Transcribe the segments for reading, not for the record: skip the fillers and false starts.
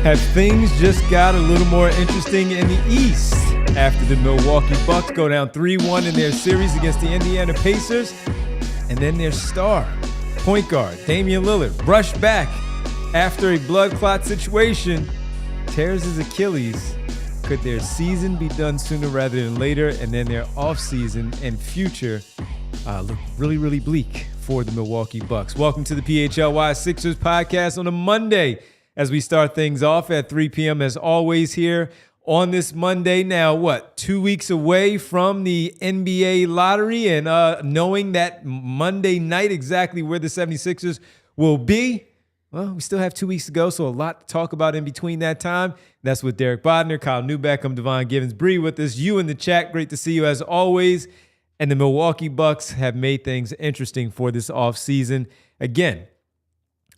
Have things just got a little more interesting in the East after the Milwaukee Bucks go down 3-1 in their series against the Indiana Pacers, and then their star, point guard Dame Lillard, rushed back after a blood clot situation, tears his Achilles. Could their season be done sooner rather than later, and then their offseason and future look really, really bleak for the Milwaukee Bucks? Welcome to the PHLY Sixers podcast on a Monday as we start things off at 3 p.m. as always here on this Monday. Now, 2 weeks away from the NBA lottery, and knowing that Monday night exactly where the 76ers will be. Well, we still have 2 weeks to go, so a lot to talk about in between that time. That's with Derek Bodner, Kyle Newbeck, I'm Devon Givens. Bree with us, you in the chat. Great to see you as always. And the Milwaukee Bucks have made things interesting for this offseason. Again,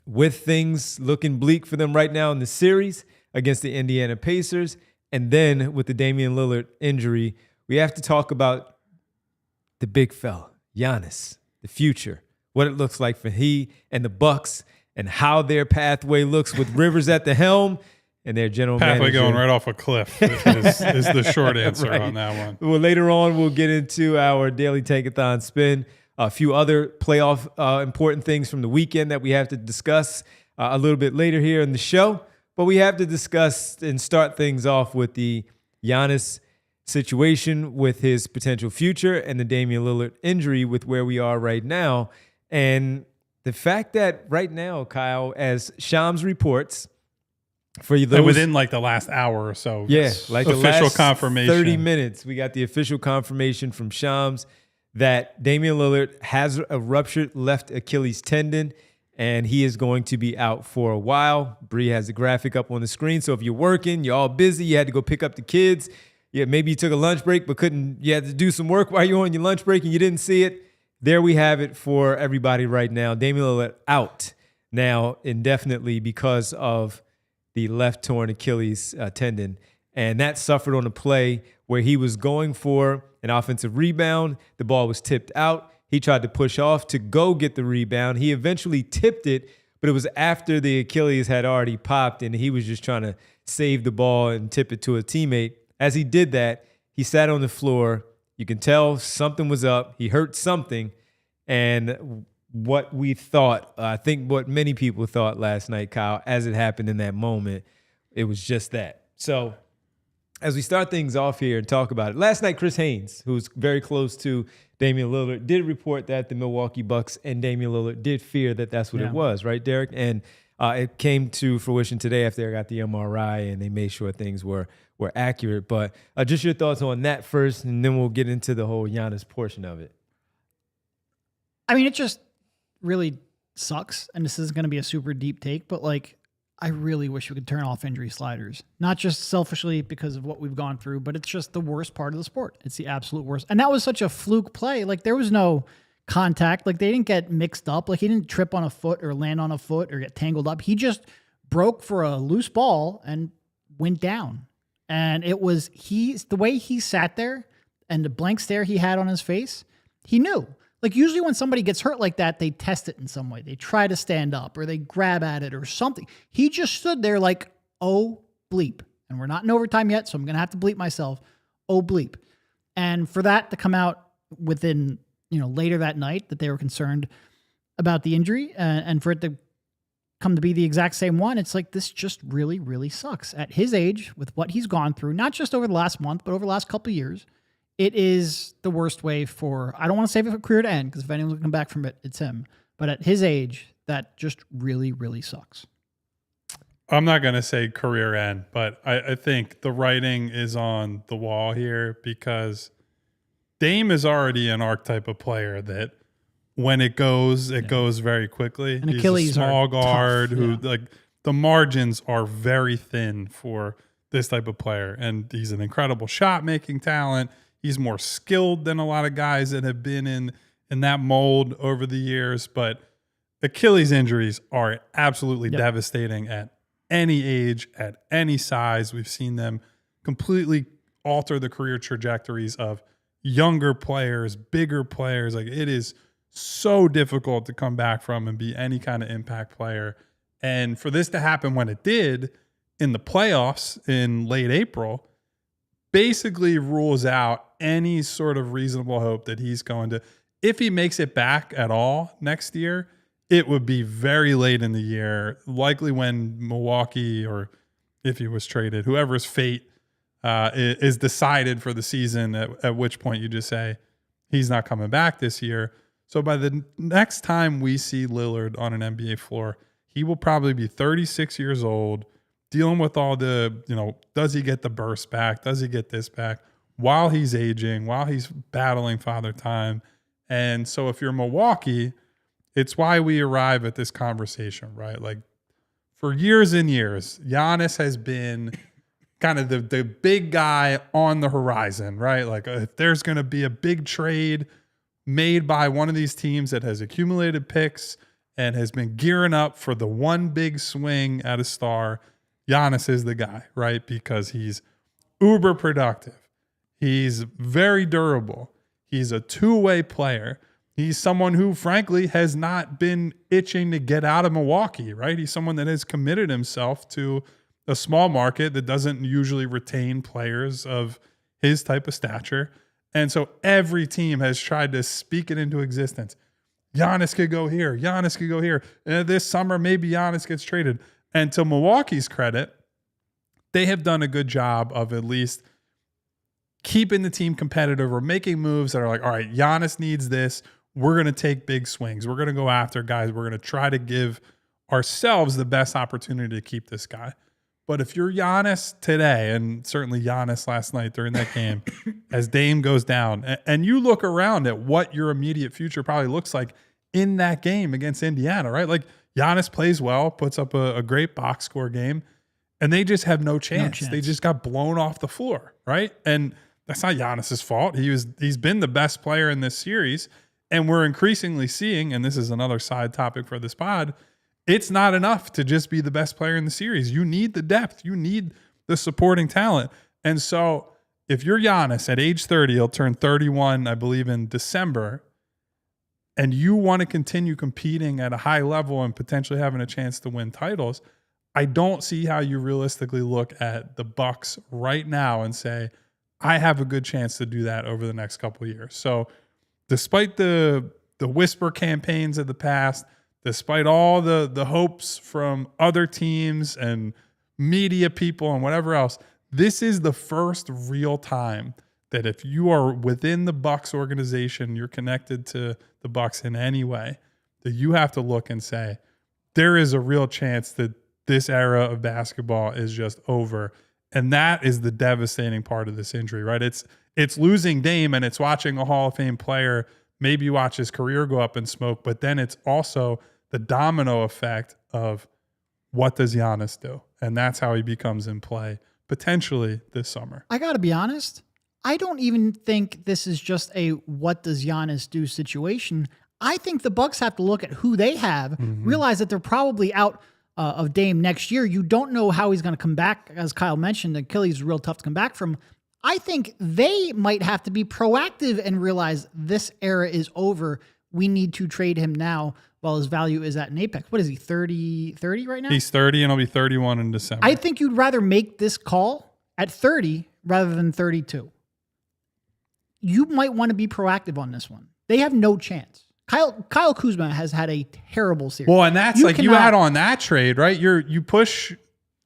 with things looking bleak for them right now in the series against the Indiana Pacers, and then with the Damian Lillard injury, we have to talk about the big fella, Giannis, the future, what it looks like for he and the Bucks, and how their pathway looks with Rivers at the helm and their general pathway manager. Going right off a cliff is the short answer right. on that one. Well, later on, we'll get into our daily Tankathon spin. A few other playoff important things from the weekend that we have to discuss a little bit later here in the show. But we have to discuss and start things off with the Giannis situation with his potential future and the Damian Lillard injury with where we are right now. And the fact that right now, Kyle, as Shams reports, for those and within like the last hour or so, like official the last confirmation, 30 minutes, we got the official confirmation from Shams that Damian Lillard has a ruptured left Achilles tendon, and he is going to be out for a while. Bree has the graphic up on the screen, so if you're working, you're all busy, you had to go pick up the kids, maybe you took a lunch break but you had to do some work while you're on your lunch break and you didn't see it. There we have it for everybody right now. Damian Lillard out now indefinitely because of the left torn Achilles tendon, and that suffered on a play where he was going for an offensive rebound. The ball was tipped out. He tried to push off to go get the rebound. He eventually tipped it, but it was after the Achilles had already popped, and he was just trying to save the ball and tip it to a teammate. As he did that, he sat on the floor. You can tell something was up. He hurt something, and what we thought, I think what many people thought last night, Kyle, as it happened in that moment, it was just that. So as we start things off here and talk about it, last night Chris Haynes, who's very close to Damian Lillard, did report that the Milwaukee Bucks and Damian Lillard did fear that that's what it was, right, Derek? And it came to fruition today after they got the MRI and they made sure things were accurate. But just your thoughts on that first, and then we'll get into the whole Giannis portion of it. I mean, it just really sucks, and this is going to be a super deep take, but like, I really wish we could turn off injury sliders. Not just selfishly because of what we've gone through, but it's just the worst part of the sport. It's the absolute worst. And that was such a fluke play. Like, there was no contact. Like, they didn't get mixed up. Like, he didn't trip on a foot or land on a foot or get tangled up. He just broke for a loose ball and went down. And it was the way he sat there and the blank stare he had on his face, he knew. Like, usually when somebody gets hurt like that, they test it in some way. They try to stand up or they grab at it or something. He just stood there like, oh, bleep. And we're not in overtime yet, so I'm going to have to bleep myself. Oh, bleep. And for that to come out within, later that night that they were concerned about the injury and for it to come to be the exact same one, it's like, this just really, really sucks. At his age, with what he's gone through, not just over the last month, but over the last couple of years, it is the worst way for, I don't want to save it for career to end, because if anyone's going to come back from it, it's him. But at his age, that just really, really sucks. I'm not going to say career end, but I think the writing is on the wall here, because Dame is already an archetype of player that when it goes very quickly. And He's Achilles a small guard tough, who like the margins are very thin for this type of player. And he's an incredible shot making talent. He's more skilled than a lot of guys that have been in that mold over the years. But Achilles injuries are absolutely devastating at any age, at any size. We've seen them completely alter the career trajectories of younger players, bigger players. Like, it is so difficult to come back from and be any kind of impact player. And for this to happen when it did, in the playoffs in late April basically rules out any sort of reasonable hope that he's going to, if he makes it back at all next year, it would be very late in the year, likely when Milwaukee, or if he was traded, whoever's fate is decided for the season, at which point you just say he's not coming back this year. So by the next time we see Lillard on an NBA floor, he will probably be 36 years old, dealing with all the, does he get the burst back? Does he get this back? While he's aging, while he's battling father time. And so if you're Milwaukee, it's why we arrive at this conversation, right? Like, for years and years, Giannis has been kind of the big guy on the horizon, right? Like, if there's going to be a big trade made by one of these teams that has accumulated picks and has been gearing up for the one big swing at a star, Giannis is the guy, right? Because he's uber productive. He's very durable. He's a two-way player. He's someone who, frankly, has not been itching to get out of Milwaukee, right? He's someone that has committed himself to a small market that doesn't usually retain players of his type of stature. And so every team has tried to speak it into existence. Giannis could go here. Giannis could go here. And this summer, maybe Giannis gets traded. And to Milwaukee's credit, they have done a good job of at least keeping the team competitive or making moves that are like, all right, Giannis needs this. We're going to take big swings. We're going to go after guys. We're going to try to give ourselves the best opportunity to keep this guy. But if you're Giannis today, and certainly Giannis last night during that game, as Dame goes down, and you look around at what your immediate future probably looks like in that game against Indiana, right? Like, Giannis plays well, puts up a great box score game, and they just have no chance. They just got blown off the floor, right? And that's not Giannis's fault. He's been the best player in this series, and we're increasingly seeing, and this is another side topic for this pod, it's not enough to just be the best player in the series. You need the depth. You need the supporting talent. And so if you're Giannis at age 30, he'll turn 31, I believe, in December, and you want to continue competing at a high level and potentially having a chance to win titles, I don't see how you realistically look at the Bucks right now and say, I have a good chance to do that over the next couple of years. So despite the whisper campaigns of the past, despite all the hopes from other teams and media people and whatever else, this is the first real time that if you are within the Bucks organization, you're connected to the Bucks in any way, that you have to look and say, there is a real chance that this era of basketball is just over. And that is the devastating part of this injury, right? It's losing Dame, and it's watching a Hall of Fame player maybe watch his career go up in smoke, but then it's also the domino effect of what does Giannis do? And that's how he becomes in play potentially this summer. I got to be honest. I don't even think this is just a what does Giannis do situation. I think the Bucks have to look at who they have, realize that they're probably out of Dame next year. You don't know how he's going to come back. As Kyle mentioned, Achilles is real tough to come back from. I think they might have to be proactive and realize this era is over. We need to trade him now while his value is at an apex. What is he, 30 right now? He's 30 and he'll be 31 in December. I think you'd rather make this call at 30 rather than 32. You might want to be proactive on this one. They have no chance. Kyle Kuzma has had a terrible series. Well, and that's you add on that trade, right? You push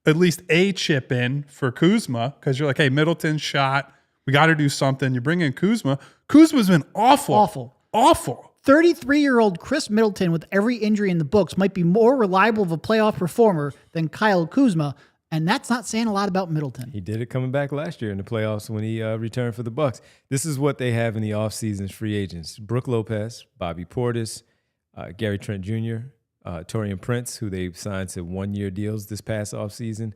at least a chip in for Kuzma because you're like, hey, Middleton's shot. We got to do something. You bring in Kuzma. Kuzma's been awful. 33-year-old Chris Middleton with every injury in the books might be more reliable of a playoff performer than Kyle Kuzma, and that's not saying a lot about Middleton. He did it coming back last year in the playoffs when he returned for the Bucks. This is what they have in the offseason's free agents. Brook Lopez, Bobby Portis, Gary Trent Jr., Taurean Prince, who they signed to one-year deals this past offseason,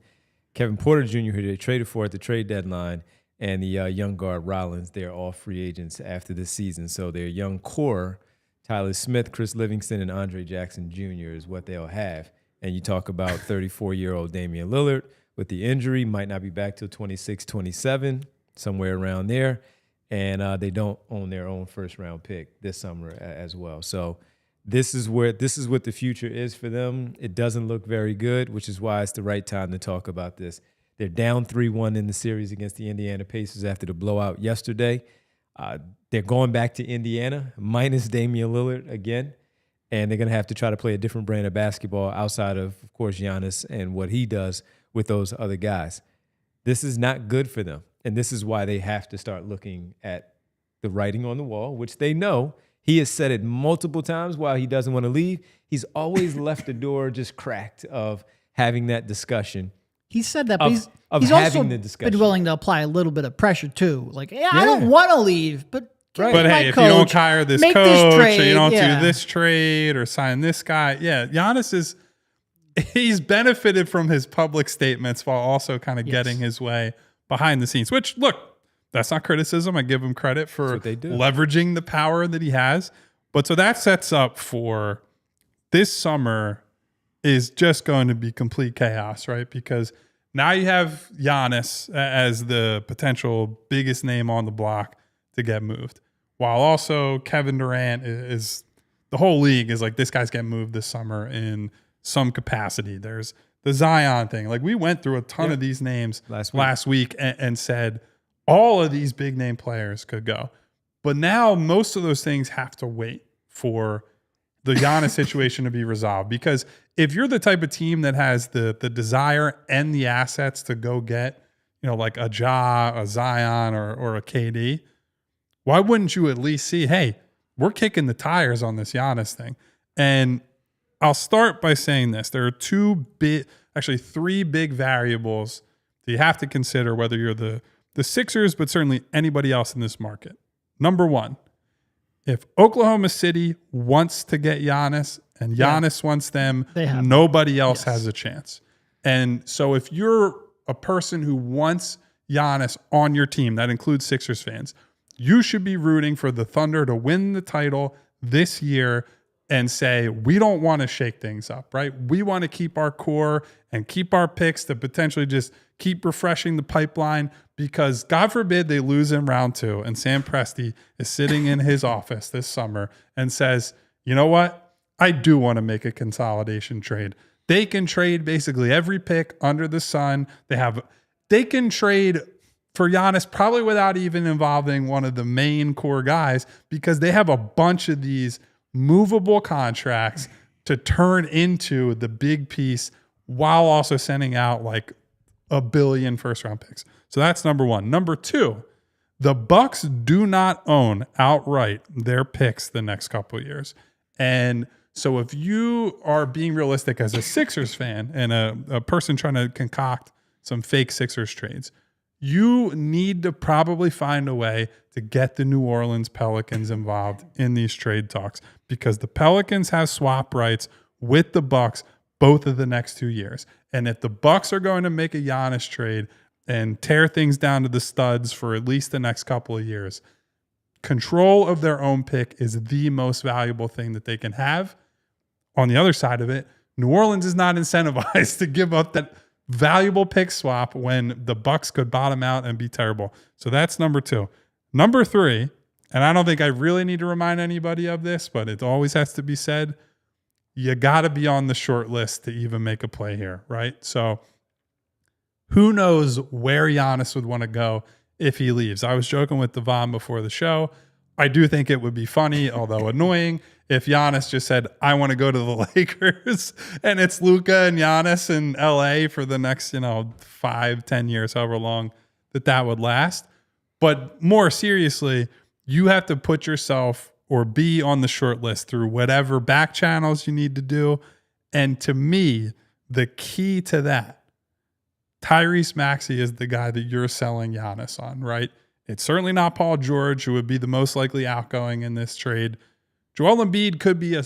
Kevin Porter Jr., who they traded for at the trade deadline, and the young guard Rollins. They're all free agents after this season. So their young core, Tyler Smith, Chris Livingston, and Andre Jackson Jr. is what they'll have. And you talk about 34-year-old Damian Lillard with the injury, might not be back till 26, 27, somewhere around there. And they don't own their own first-round pick this summer as well. So This is what the future is for them. It doesn't look very good, which is why it's the right time to talk about this. They're down 3-1 in the series against the Indiana Pacers after the blowout yesterday. They're going back to Indiana, minus Damian Lillard again, and they're going to have to try to play a different brand of basketball outside of course, Giannis and what he does with those other guys. This is not good for them, and this is why they have to start looking at the writing on the wall, which they know. He has said it multiple times while he doesn't want to leave. He's always left the door just cracked of having that discussion. He said that, but he's having also the discussion. been willing to apply a little bit of pressure too. Like, I don't want to leave, but But hey, if you don't hire this coach, or you don't do this trade or sign this guy, Giannis he's benefited from his public statements while also kind of getting his way behind the scenes. Which, look, that's not criticism. I give him credit for leveraging the power that he has. But so that sets up for this summer is just going to be complete chaos, right? Because now you have Giannis as the potential biggest name on the block to get moved, while also Kevin Durant is the whole league is like, this guy's getting moved this summer in some capacity. There's the Zion thing. Like, we went through a ton of these names last week and said all of these big name players could go. But now most of those things have to wait for the Giannis situation to be resolved. Because if you're the type of team that has the desire and the assets to go get, like a Ja, a Zion, or a KD, why wouldn't you at least see, hey, we're kicking the tires on this Giannis thing? And I'll start by saying this. There are three big variables that you have to consider, whether you're the Sixers, but certainly anybody else in this market. Number one, if Oklahoma City wants to get Giannis and Giannis wants them, nobody else has a chance. And so if you're a person who wants Giannis on your team, that includes Sixers fans, you should be rooting for the Thunder to win the title this year and say, we don't want to shake things up, right? We want to keep our core and keep our picks to potentially just keep refreshing the pipeline, because God forbid they lose in round 2 and Sam Presti is sitting in his office this summer and says, you know what? I do want to make a consolidation trade. They can trade basically every pick under the sun. They can trade for Giannis probably without even involving one of the main core guys, because they have a bunch of these movable contracts to turn into the big piece while also sending out like $1 billion first-round picks. So that's number one. Number two, the Bucks do not own outright their picks the next couple of years. And so if you are being realistic as a Sixers fan and a person trying to concoct some fake Sixers trades, you need to probably find a way to get the New Orleans Pelicans involved in these trade talks, because the Pelicans have swap rights with the Bucks both of the next 2 years. And if the Bucks are going to make a Giannis trade and tear things down to the studs for at least the next couple of years, control of their own pick is the most valuable thing that they can have. On the other side of it, New Orleans is not incentivized to give up that valuable pick swap when the Bucks could bottom out and be terrible. So that's number two. Number three, and I don't think I really need to remind anybody of this, but it always has to be said, you got to be on the short list to even make a play here, right? So who knows where Giannis would want to go if he leaves. I was joking with Devon before the show. I do think it would be funny, although annoying, if Giannis just said, I want to go to the Lakers, and it's Luka and Giannis in LA for the next, 5-10 years, however long that would last. But more seriously, you have to put yourself or be on the short list through whatever back channels you need to do. And to me, the key to that, Tyrese Maxey is the guy that you're selling Giannis on, right? It's certainly not Paul George, who would be the most likely outgoing in this trade. Joel Embiid could be a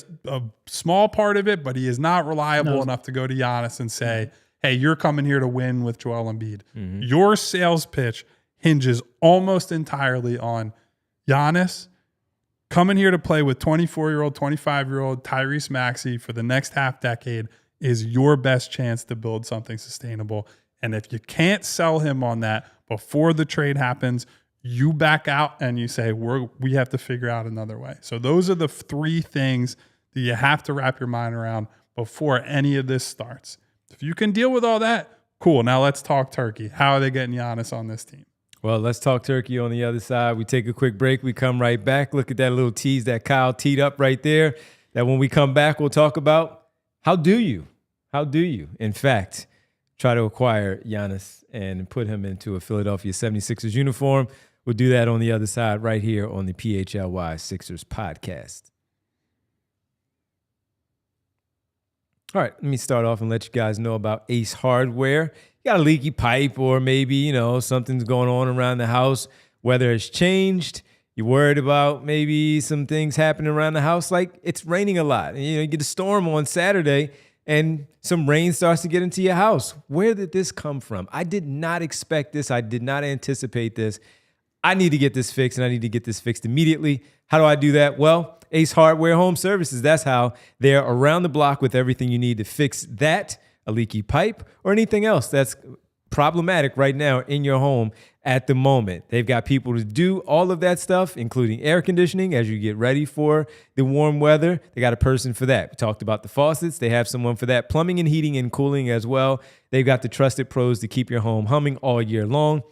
small part of it, but he is not reliable enough to go to Giannis and say, hey, you're coming here to win with Joel Embiid. Mm-hmm. Your sales pitch hinges almost entirely on Giannis coming here to play with 24-year-old, 25-year-old Tyrese Maxey for the next half decade is your best chance to build something sustainable. And if you can't sell him on that before the trade happens, you back out and you say, we have to figure out another way. So those are the three things that you have to wrap your mind around before any of this starts. If you can deal with all that, cool. Now let's talk turkey. How are they getting Giannis on this team? Well, let's talk turkey on the other side. We take a quick break. We come right back. Look at that little tease that Kyle teed up right there. That when we come back, we'll talk about how do you, in fact, try to acquire Giannis and put him into a Philadelphia 76ers uniform. We'll do that on the other side right here on the PHLY Sixers podcast. All right, let me start off and let you guys know about Ace Hardware. You got a leaky pipe or maybe, something's going on around the house. Weather has changed. You're worried about maybe some things happening around the house, like it's raining a lot. And, you get a storm on Saturday and some rain starts to get into your house. Where did this come from? I did not expect this. I did not anticipate this. I need to get this fixed, and I need to get this fixed immediately. How do I do that? Well, Ace Hardware Home Services. That's how. They're around the block with everything you need to fix that, a leaky pipe, or anything else that's problematic right now in your home at the moment. They've got people to do all of that stuff, including air conditioning as you get ready for the warm weather. They got a person for that. We talked about the faucets. They have someone for that. Plumbing and heating and cooling as well. They've got the trusted pros to keep your home humming all year long.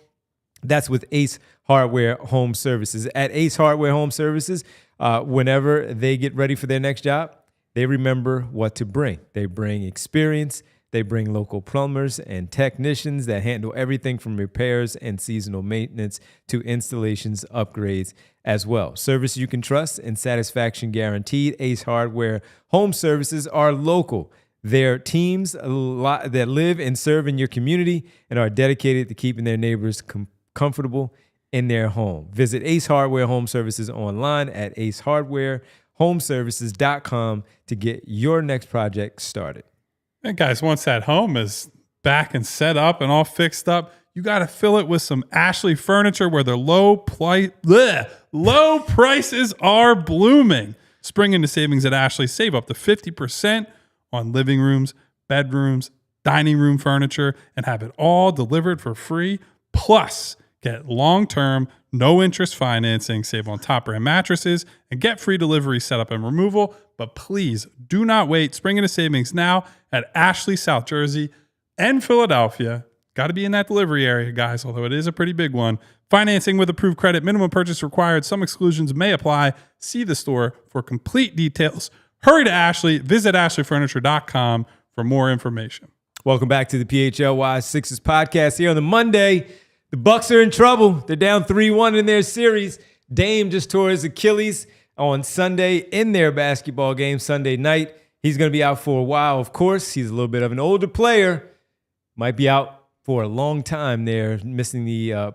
That's with Ace Hardware Home Services. At Ace Hardware Home Services, whenever they get ready for their next job, they remember what to bring. They bring experience. They bring local plumbers and technicians that handle everything from repairs and seasonal maintenance to installations, upgrades as well. Service you can trust and satisfaction guaranteed. Ace Hardware Home Services are local. They're teams that live and serve in your community and are dedicated to keeping their neighbors comfortable in their home. Visit Ace Hardware Home Services online at acehardwarehomeservices.com to get your next project started. And guys, once that home is back and set up and all fixed up, you got to fill it with some Ashley furniture where the low prices are blooming. Spring into savings at Ashley. Save up to 50% on living rooms, bedrooms, dining room furniture, and have it all delivered for free. Plus, get long-term, no-interest financing, save on top-brand mattresses, and get free delivery, setup, and removal. But please do not wait. Spring into savings now at Ashley, South Jersey, and Philadelphia. Got to be in that delivery area, guys, although it is a pretty big one. Financing with approved credit. Minimum purchase required. Some exclusions may apply. See the store for complete details. Hurry to Ashley. Visit ashleyfurniture.com for more information. Welcome back to the PHLY Sixers podcast here on the Monday. The Bucks are in trouble. They're down 3-1 in their series. Dame just tore his Achilles on Sunday in their basketball game Sunday night. He's going to be out for a while, of course. He's a little bit of an older player. Might be out for a long time there, missing the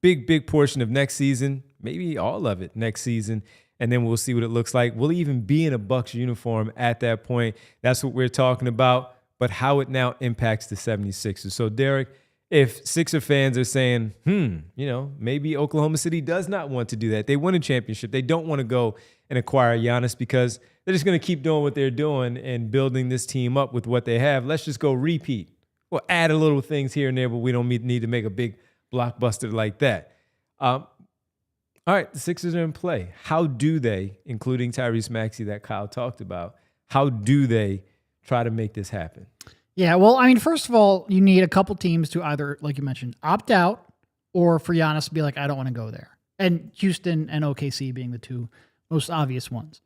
big portion of next season, maybe all of it next season. And then we'll see what it looks like. Will he even be in a Bucks uniform at that point? That's what we're talking about, but how it now impacts the 76ers. So, Derek, if Sixer fans are saying, maybe Oklahoma City does not want to do that. They win a championship. They don't want to go and acquire Giannis because they're just going to keep doing what they're doing and building this team up with what they have. Let's just go repeat. We'll add a little things here and there, but we don't need to make a big blockbuster like that. All right, the Sixers are in play. How do they, including Tyrese Maxey that Kyle talked about, how do they try to make this happen? Yeah, well, I mean, first of all, you need a couple teams to either, like you mentioned, opt out or for Giannis to be like, I don't want to go there. And Houston and OKC being the two most obvious ones.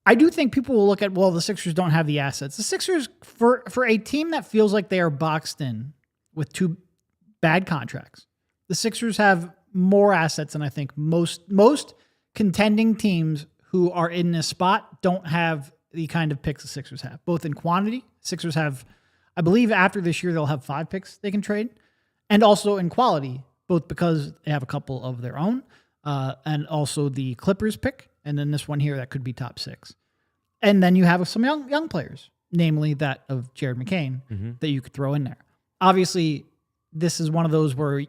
I do think people will look at, well, the Sixers don't have the assets. The Sixers, for a team that feels like they are boxed in with two bad contracts, the Sixers have more assets than I think most contending teams who are in this spot don't have the kind of picks the Sixers have, both in quantity. Sixers have, I believe after this year, they'll have 5 picks they can trade, and also in quality, both because they have a couple of their own, and also the Clippers pick, and then this one here that could be top 6. And then you have some young players, namely that of Jared McCain, that you could throw in there. Obviously, this is one of those where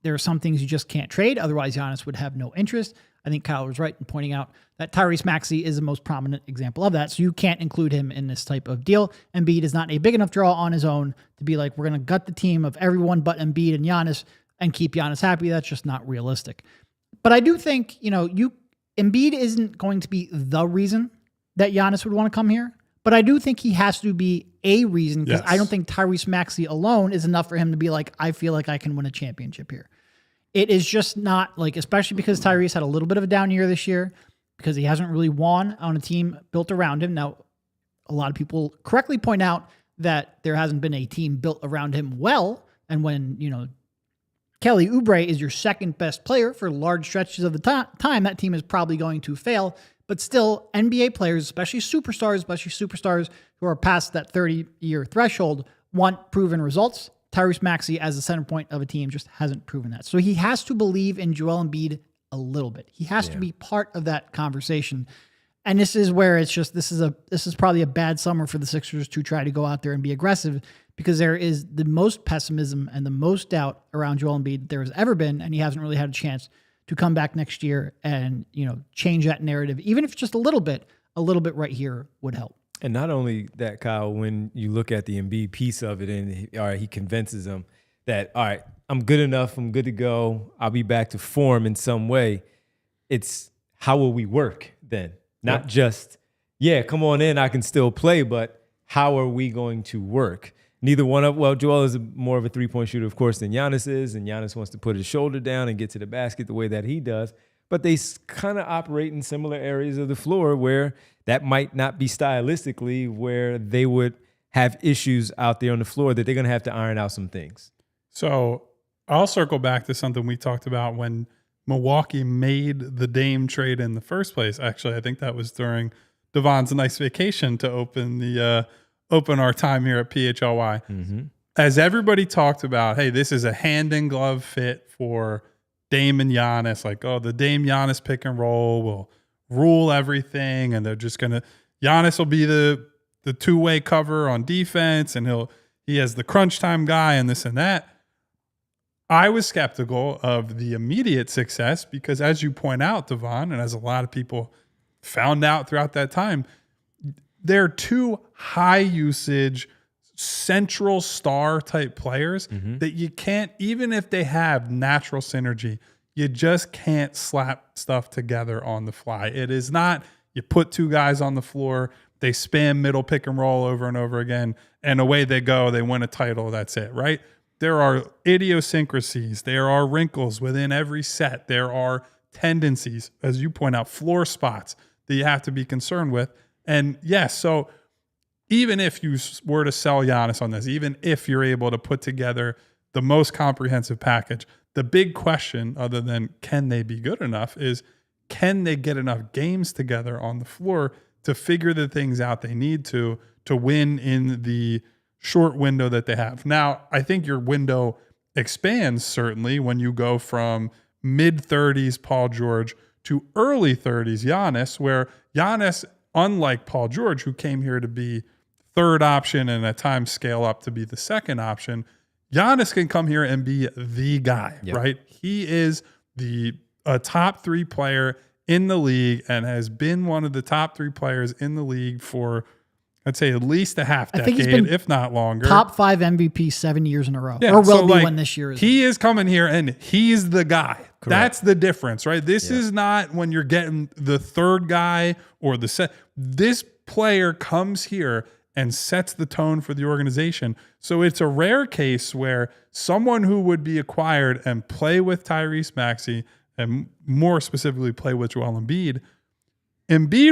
there are some things you just can't trade. Otherwise, Giannis would have no interest. I think Kyle was right in pointing out that Tyrese Maxey is the most prominent example of that. So you can't include him in this type of deal. Embiid is not a big enough draw on his own to be like, we're going to gut the team of everyone but Embiid and Giannis and keep Giannis happy. That's just not realistic. But I do think, Embiid isn't going to be the reason that Giannis would want to come here, but I do think he has to be a reason, because Yes. I don't think Tyrese Maxey alone is enough for him to be like, I feel like I can win a championship here. It is just not like, especially because Tyrese had a little bit of a down year this year because he hasn't really won on a team built around him. Now, a lot of people correctly point out that there hasn't been a team built around him well. And when, Kelly Oubre is your second best player for large stretches of the time, that team is probably going to fail. But still, NBA players, especially superstars who are past that 30-year threshold, want proven results. Tyrese Maxey, as the center point of a team, just hasn't proven that. So he has to believe in Joel Embiid a little bit. He has to be part of that conversation. And this is where it's just, this is probably a bad summer for the Sixers to try to go out there and be aggressive, because there is the most pessimism and the most doubt around Joel Embiid there has ever been, and he hasn't really had a chance to come back next year and, change that narrative. Even if it's just a little bit right here would help. And not only that, Kyle, when you look at the Embiid piece of it, and he convinces them that, all right, I'm good enough, I'm good to go, I'll be back to form in some way. It's how will we work then? Not just, come on in, I can still play, but how are we going to work? Neither one of, Joel is more of a three-point shooter, of course, than Giannis is, and Giannis wants to put his shoulder down and get to the basket the way that he does. But they kind of operate in similar areas of the floor where that might not be stylistically where they would have issues out there on the floor that they're going to have to iron out some things. So I'll circle back to something we talked about when Milwaukee made the Dame trade in the first place. Actually, I think that was during Devon's nice vacation to open our time here at PHLY. Mm-hmm. As everybody talked about, hey, this is a hand-in-glove fit for Dame and Giannis. Like, the Dame Giannis pick and roll will rule everything, and they're just going to – Giannis will be the two-way cover on defense, and he has the crunch time guy and this and that. I was skeptical of the immediate success because, as you point out, Devon, and as a lot of people found out throughout that time, they're two high-usage, central star type players that you can't, even if they have natural synergy, you just can't slap stuff together on the fly. It is not, you put two guys on the floor, they spam middle pick and roll over and over again, and away they go, they win a title, that's it, right? There are idiosyncrasies, there are wrinkles within every set, there are tendencies, as you point out, floor spots that you have to be concerned with. And yes, so even if you were to sell Giannis on this, even if you're able to put together the most comprehensive package, the big question, other than can they be good enough, is can they get enough games together on the floor to figure the things out they need to win in the short window that they have. Now, I think your window expands certainly when you go from mid-30s Paul George to early 30s Giannis, where Giannis, unlike Paul George, who came here to be third option and at times scale up to be the second option, Giannis can come here and be the guy, right? He is a top three player in the league and has been one of the top three players in the league for, I'd say, at least a half decade, if not longer. Top 5 MVP 7 years in a row. Yeah, or will be when this year is. He is coming here and he's the guy. Correct. That's the difference, right? This is not when you're getting the third guy or the set. This player comes here and sets the tone for the organization. So it's a rare case where someone who would be acquired and play with Tyrese Maxey, and more specifically play with Joel Embiid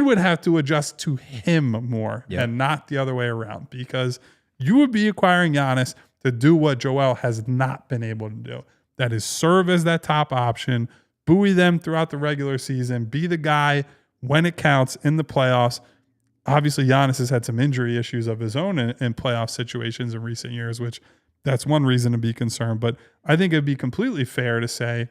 would have to adjust to him more and not the other way around, because you would be acquiring Giannis to do what Joel has not been able to do. That is serve as that top option, buoy them throughout the regular season, be the guy when it counts in the playoffs. Obviously, Giannis has had some injury issues of his own in playoff situations in recent years, which that's one reason to be concerned. But I think it'd be completely fair to say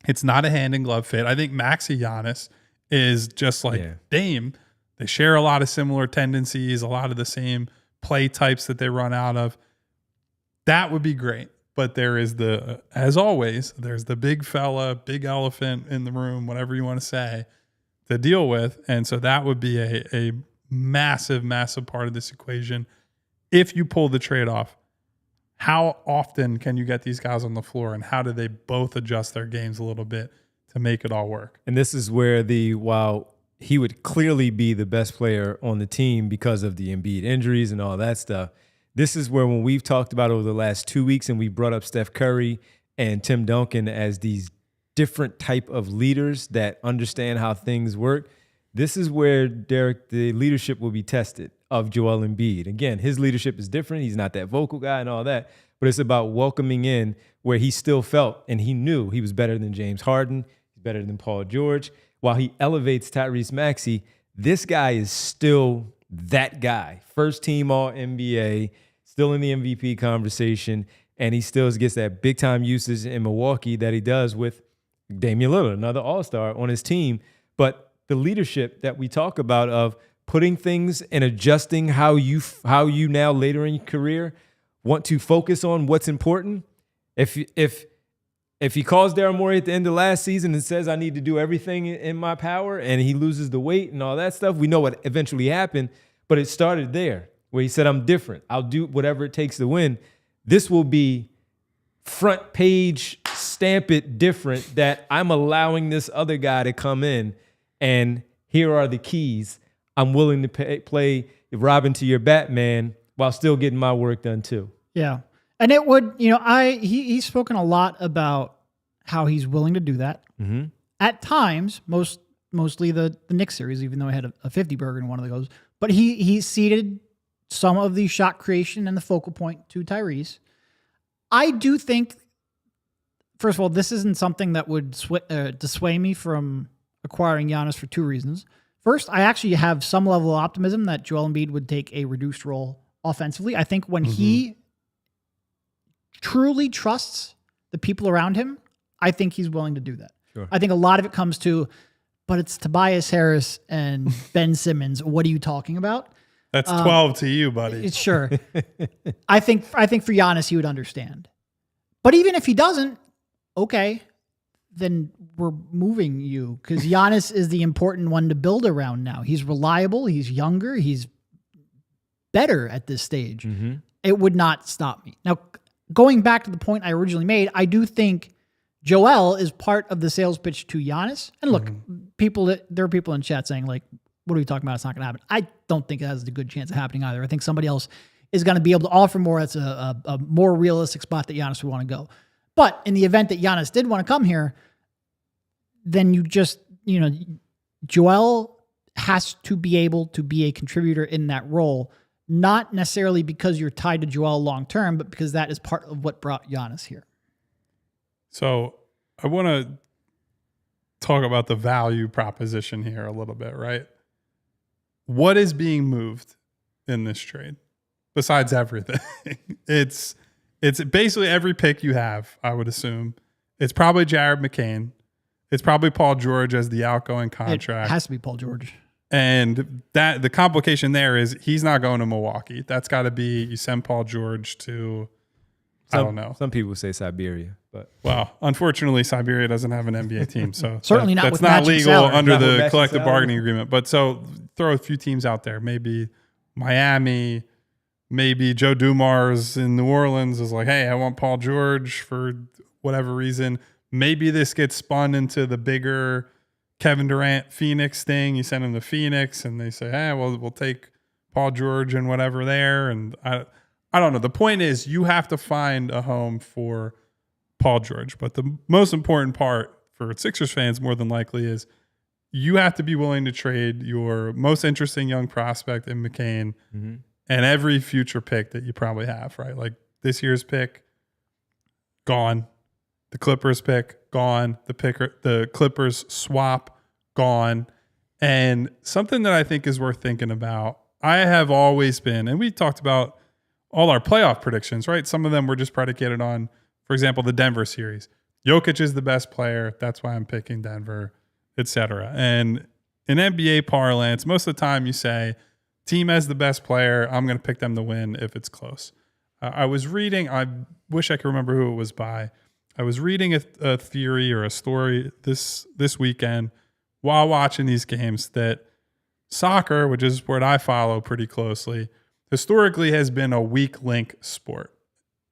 it's not a hand-in-glove fit. I think Maxey Giannis is just like Dame. They share a lot of similar tendencies, a lot of the same play types that they run out of. That would be great. But there is as always, there's the big fella, big elephant in the room, whatever you want to say, to deal with. And so that would be a massive, massive part of this equation. If you pull the trade off, how often can you get these guys on the floor, and how do they both adjust their games a little bit to make it all work? And this is where while he would clearly be the best player on the team because of the Embiid injuries and all that stuff. This is where, when we've talked about over the last 2 weeks and we brought up Steph Curry and Tim Duncan as these different type of leaders that understand how things work, this is where, Derek, the leadership will be tested of Joel Embiid. Again, his leadership is different. He's not that vocal guy and all that, but it's about welcoming in where he still felt and he knew he was better than James Harden, he's better than Paul George. While he elevates Tyrese Maxey, this guy is still that guy. First team All-NBA, still in the MVP conversation, and he still gets that big-time usage in Milwaukee that he does with Damian Lillard, another all-star on his team. But the leadership that we talk about of putting things and adjusting how you now later in your career want to focus on what's important. If he calls Daryl Morey at the end of last season and says, I need to do everything in my power, and he loses the weight and all that stuff, we know what eventually happened, but it started there where he said, I'm different. I'll do whatever it takes to win. This will be front page, stamp it different, that I'm allowing this other guy to come in, and here are the keys. I'm willing to play Robin to your Batman while still getting my work done too. Yeah. And it would, he's spoken a lot about how he's willing to do that. Mm-hmm. At times, mostly the Knicks series, even though I had a 50 burger in one of those, but he ceded some of the shot creation and the focal point to Tyrese. I do think, first of all, this isn't something that would dissuade me from acquiring Giannis for two reasons. First, I actually have some level of optimism that Joel Embiid would take a reduced role offensively. I think when he truly trusts the people around him, I think he's willing to do that. Sure. I think a lot of it comes to, but it's Tobias Harris and Ben Simmons. What are you talking about? That's 12 to you, buddy. It's sure. I think for Giannis, he would understand. But even if he doesn't, okay, then we're moving you, because Giannis is the important one to build around now. He's reliable. He's younger. He's better at this stage. Mm-hmm. It would not stop me. Now, going back to the point I originally made, I do think Joel is part of the sales pitch to Giannis. And look, there are people in chat saying, like, what are we talking about? It's not going to happen. I don't think it has a good chance of happening either. I think somebody else is going to be able to offer more. That's a more realistic spot that Giannis would want to go. But in the event that Giannis did want to come here, then Joel has to be able to be a contributor in that role, not necessarily because you're tied to Joel long-term, but because that is part of what brought Giannis here. So I want to talk about the value proposition here a little bit, right? What is being moved in this trade besides everything? It's basically every pick you have, I would assume. It's probably Jared McCain. It's probably Paul George as the outgoing contract. It has to be Paul George. And that the complication there is he's not going to Milwaukee. That's got to be, you send Paul George to, I don't know. Some people say Siberia, but well, unfortunately, Siberia doesn't have an NBA team, so certainly not. That's with not legal salary. under Not with the matching collective salary. bargaining agreement. But so throw a few teams out there. Maybe Miami, maybe Joe Dumars in New Orleans is like, hey, I want Paul George for whatever reason. Maybe this gets spun into the bigger Kevin Durant Phoenix thing. You send him to Phoenix and they say, hey, well, we'll take Paul George and whatever there. And I don't know. The point is you have to find a home for Paul George. But the most important part for Sixers fans more than likely is you have to be willing to trade your most interesting young prospect in McCain and every future pick that you probably have, right? Like this year's pick, gone. The Clippers pick, gone. The Clippers swap, gone. And something that I think is worth thinking about, I have always been, and we talked about all our playoff predictions, right? Some of them were just predicated on, for example, the Denver series. Jokic is the best player. That's why I'm picking Denver, etc. And in NBA parlance, most of the time you say, team has the best player. I'm going to pick them to win if it's close. I was reading, I wish I could remember who it was by. I was reading a theory or a story this weekend while watching these games that soccer, which is what I follow pretty closely, historically has been a weak link sport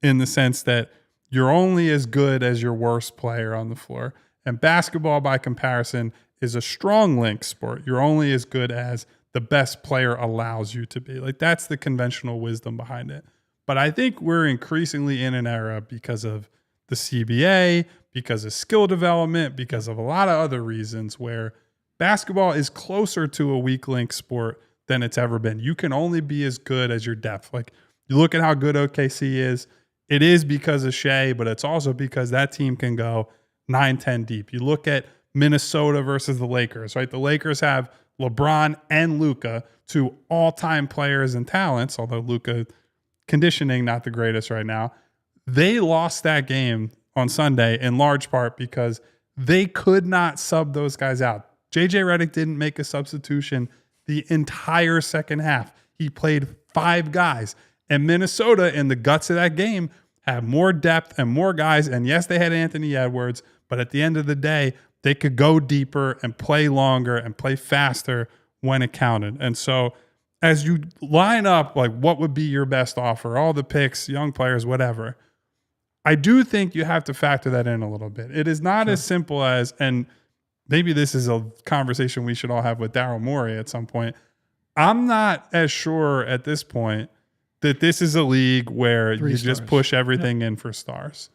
in the sense that you're only as good as your worst player on the floor. And basketball, by comparison, is a strong link sport. You're only as good as the best player allows you to be. Like, that's the conventional wisdom behind it. But I think we're increasingly in an era because of the CBA, because of skill development, because of a lot of other reasons where basketball is closer to a weak link sport than it's ever been. You can only be as good as your depth. Like, you look at how good OKC is. It is because of Shea, but it's also because that team can go 9-10 deep. You look at Minnesota versus the Lakers, right? The Lakers have LeBron and Luka, two all-time players and talents, although Luka conditioning not the greatest right now. They lost that game on Sunday in large part because they could not sub those guys out. JJ Redick didn't make a substitution the entire second half. He played 5 guys. And Minnesota, in the guts of that game, had more depth and more guys. And yes, they had Anthony Edwards, but at the end of the day, they could go deeper and play longer and play faster when it counted. And so as you line up, like, what would be your best offer, all the picks, young players, whatever, I do think you have to factor that in a little bit. It is not as simple as, and maybe this is a conversation we should all have with Daryl Morey at some point. I'm not as sure at this point that this is a league where you just push everything in for stars.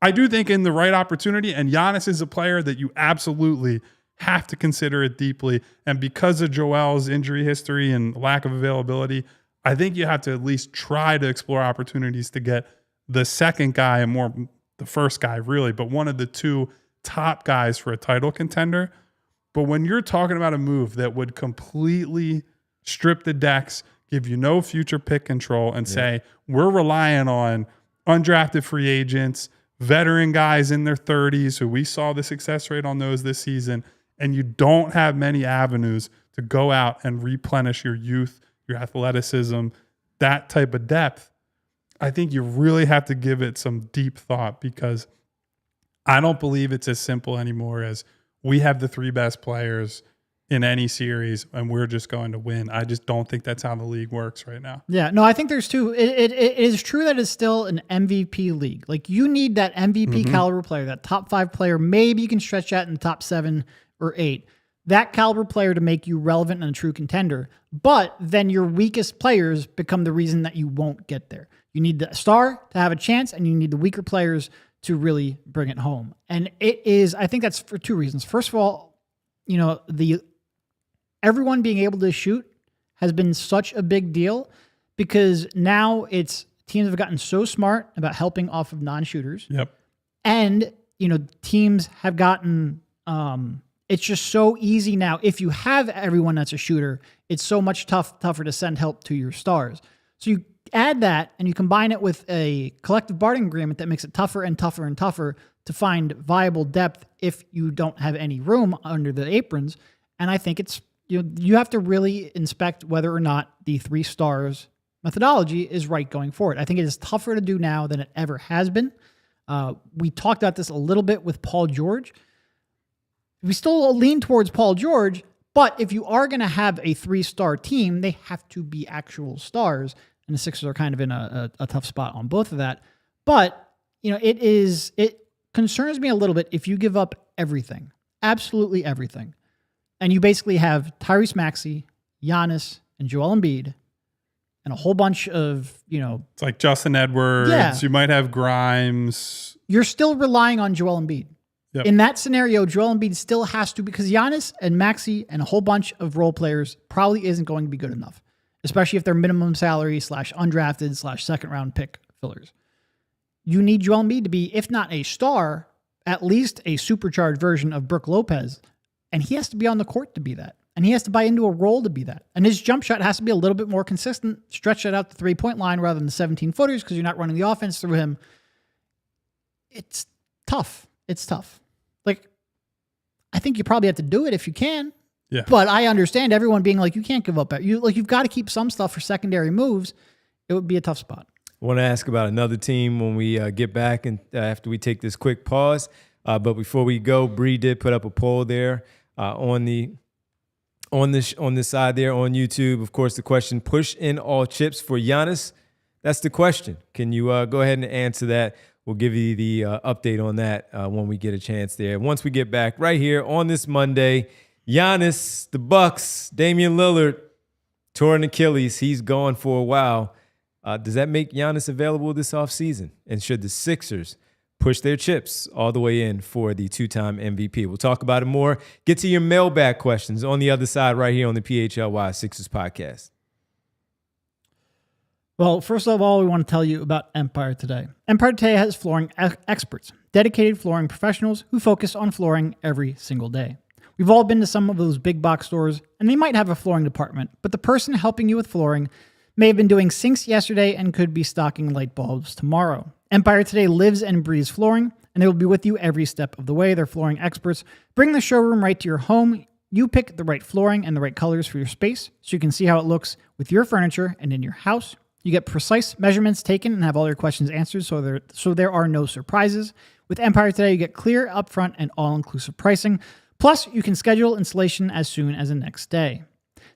I do think in the right opportunity, and Giannis is a player that you absolutely have to consider it deeply. And because of Joel's injury history and lack of availability, I think you have to at least try to explore opportunities to get the second guy, and more the first guy really, but one of the 2 top guys for a title contender. But when you're talking about a move that would completely strip the decks, give you no future pick control, and say, we're relying on undrafted free agents, veteran guys in their 30s who we saw the success rate on those this season, and you don't have many avenues to go out and replenish your youth, your athleticism, that type of depth, I think you really have to give it some deep thought, because I don't believe it's as simple anymore as we have the 3 best players in any series and we're just going to win. I just don't think that's how the league works right now. Yeah, no, I think there's 2. It is true that it's still an MVP league. Like, you need that MVP caliber player, that top 5 player. Maybe you can stretch that in the top 7 or 8. That caliber player to make you relevant and a true contender. But then your weakest players become the reason that you won't get there. You need the star to have a chance, and you need the weaker players to really bring it home. And it is, I think that's for 2 reasons. First of all, you know, everyone being able to shoot has been such a big deal, because now it's teams have gotten so smart about helping off of non-shooters. Yep. And, you know, teams have gotten, it's just so easy now. If you have everyone that's a shooter, it's so much tougher to send help to your stars. So you add that and you combine it with a collective bargaining agreement that makes it tougher and tougher and tougher to find viable depth if you don't have any room under the aprons. And I think it's, you have to really inspect whether or not the 3 stars methodology is right going forward. I think it is tougher to do now than it ever has been. We talked about this a little bit with Paul George. We still lean towards Paul George, but if you are going to have a 3-star team, they have to be actual stars. And the Sixers are kind of in a tough spot on both of that. But, you know, it concerns me a little bit if you give up everything, absolutely everything, and you basically have Tyrese Maxey, Giannis, and Joel Embiid, and a whole bunch of, you know... It's like Justin Edwards. Yeah. You might have Grimes. You're still relying on Joel Embiid. Yep. In that scenario, Joel Embiid still has to, because Giannis and Maxey and a whole bunch of role players probably isn't going to be good enough, especially if they're minimum salary / undrafted / second-round pick fillers. You need Joel Embiid to be, if not a star, at least a supercharged version of Brook Lopez. And he has to be on the court to be that. And he has to buy into a role to be that. And his jump shot has to be a little bit more consistent, stretch that out the 3-point line rather than the 17-footers, because you're not running the offense through him. It's tough. It's tough. Like, I think you probably have to do it if you can. Yeah. But I understand everyone being like, you can't give up. You've got to keep some stuff for secondary moves. It would be a tough spot. I want to ask about another team when we get back and after we take this quick pause. But before we go, Bree did put up a poll there on this side there on YouTube. Of course, the question: push in all chips for Giannis. That's the question. Can you go ahead and answer that? We'll give you the update on that when we get a chance there. Once we get back right here on this Monday, Giannis, the Bucks, Damian Lillard, torn Achilles. He's gone for a while. Does that make Giannis available this offseason? And should the Sixers push their chips all the way in for the two-time MVP? We'll talk about it more. Get to your mailbag questions on the other side right here on the PHLY Sixers podcast. Well, first of all, we want to tell you about Empire Today. Empire Today has flooring experts, dedicated flooring professionals who focus on flooring every single day. We've all been to some of those big box stores, and they might have a flooring department, but the person helping you with flooring may have been doing sinks yesterday and could be stocking light bulbs tomorrow. Empire Today lives and breathes flooring, and they will be with you every step of the way. Their flooring experts bring the showroom right to your home. You pick the right flooring and the right colors for your space so you can see how it looks with your furniture and in your house. You get precise measurements taken and have all your questions answered so there are no surprises. With Empire Today, you get clear, upfront, and all-inclusive pricing. Plus, you can schedule installation as soon as the next day.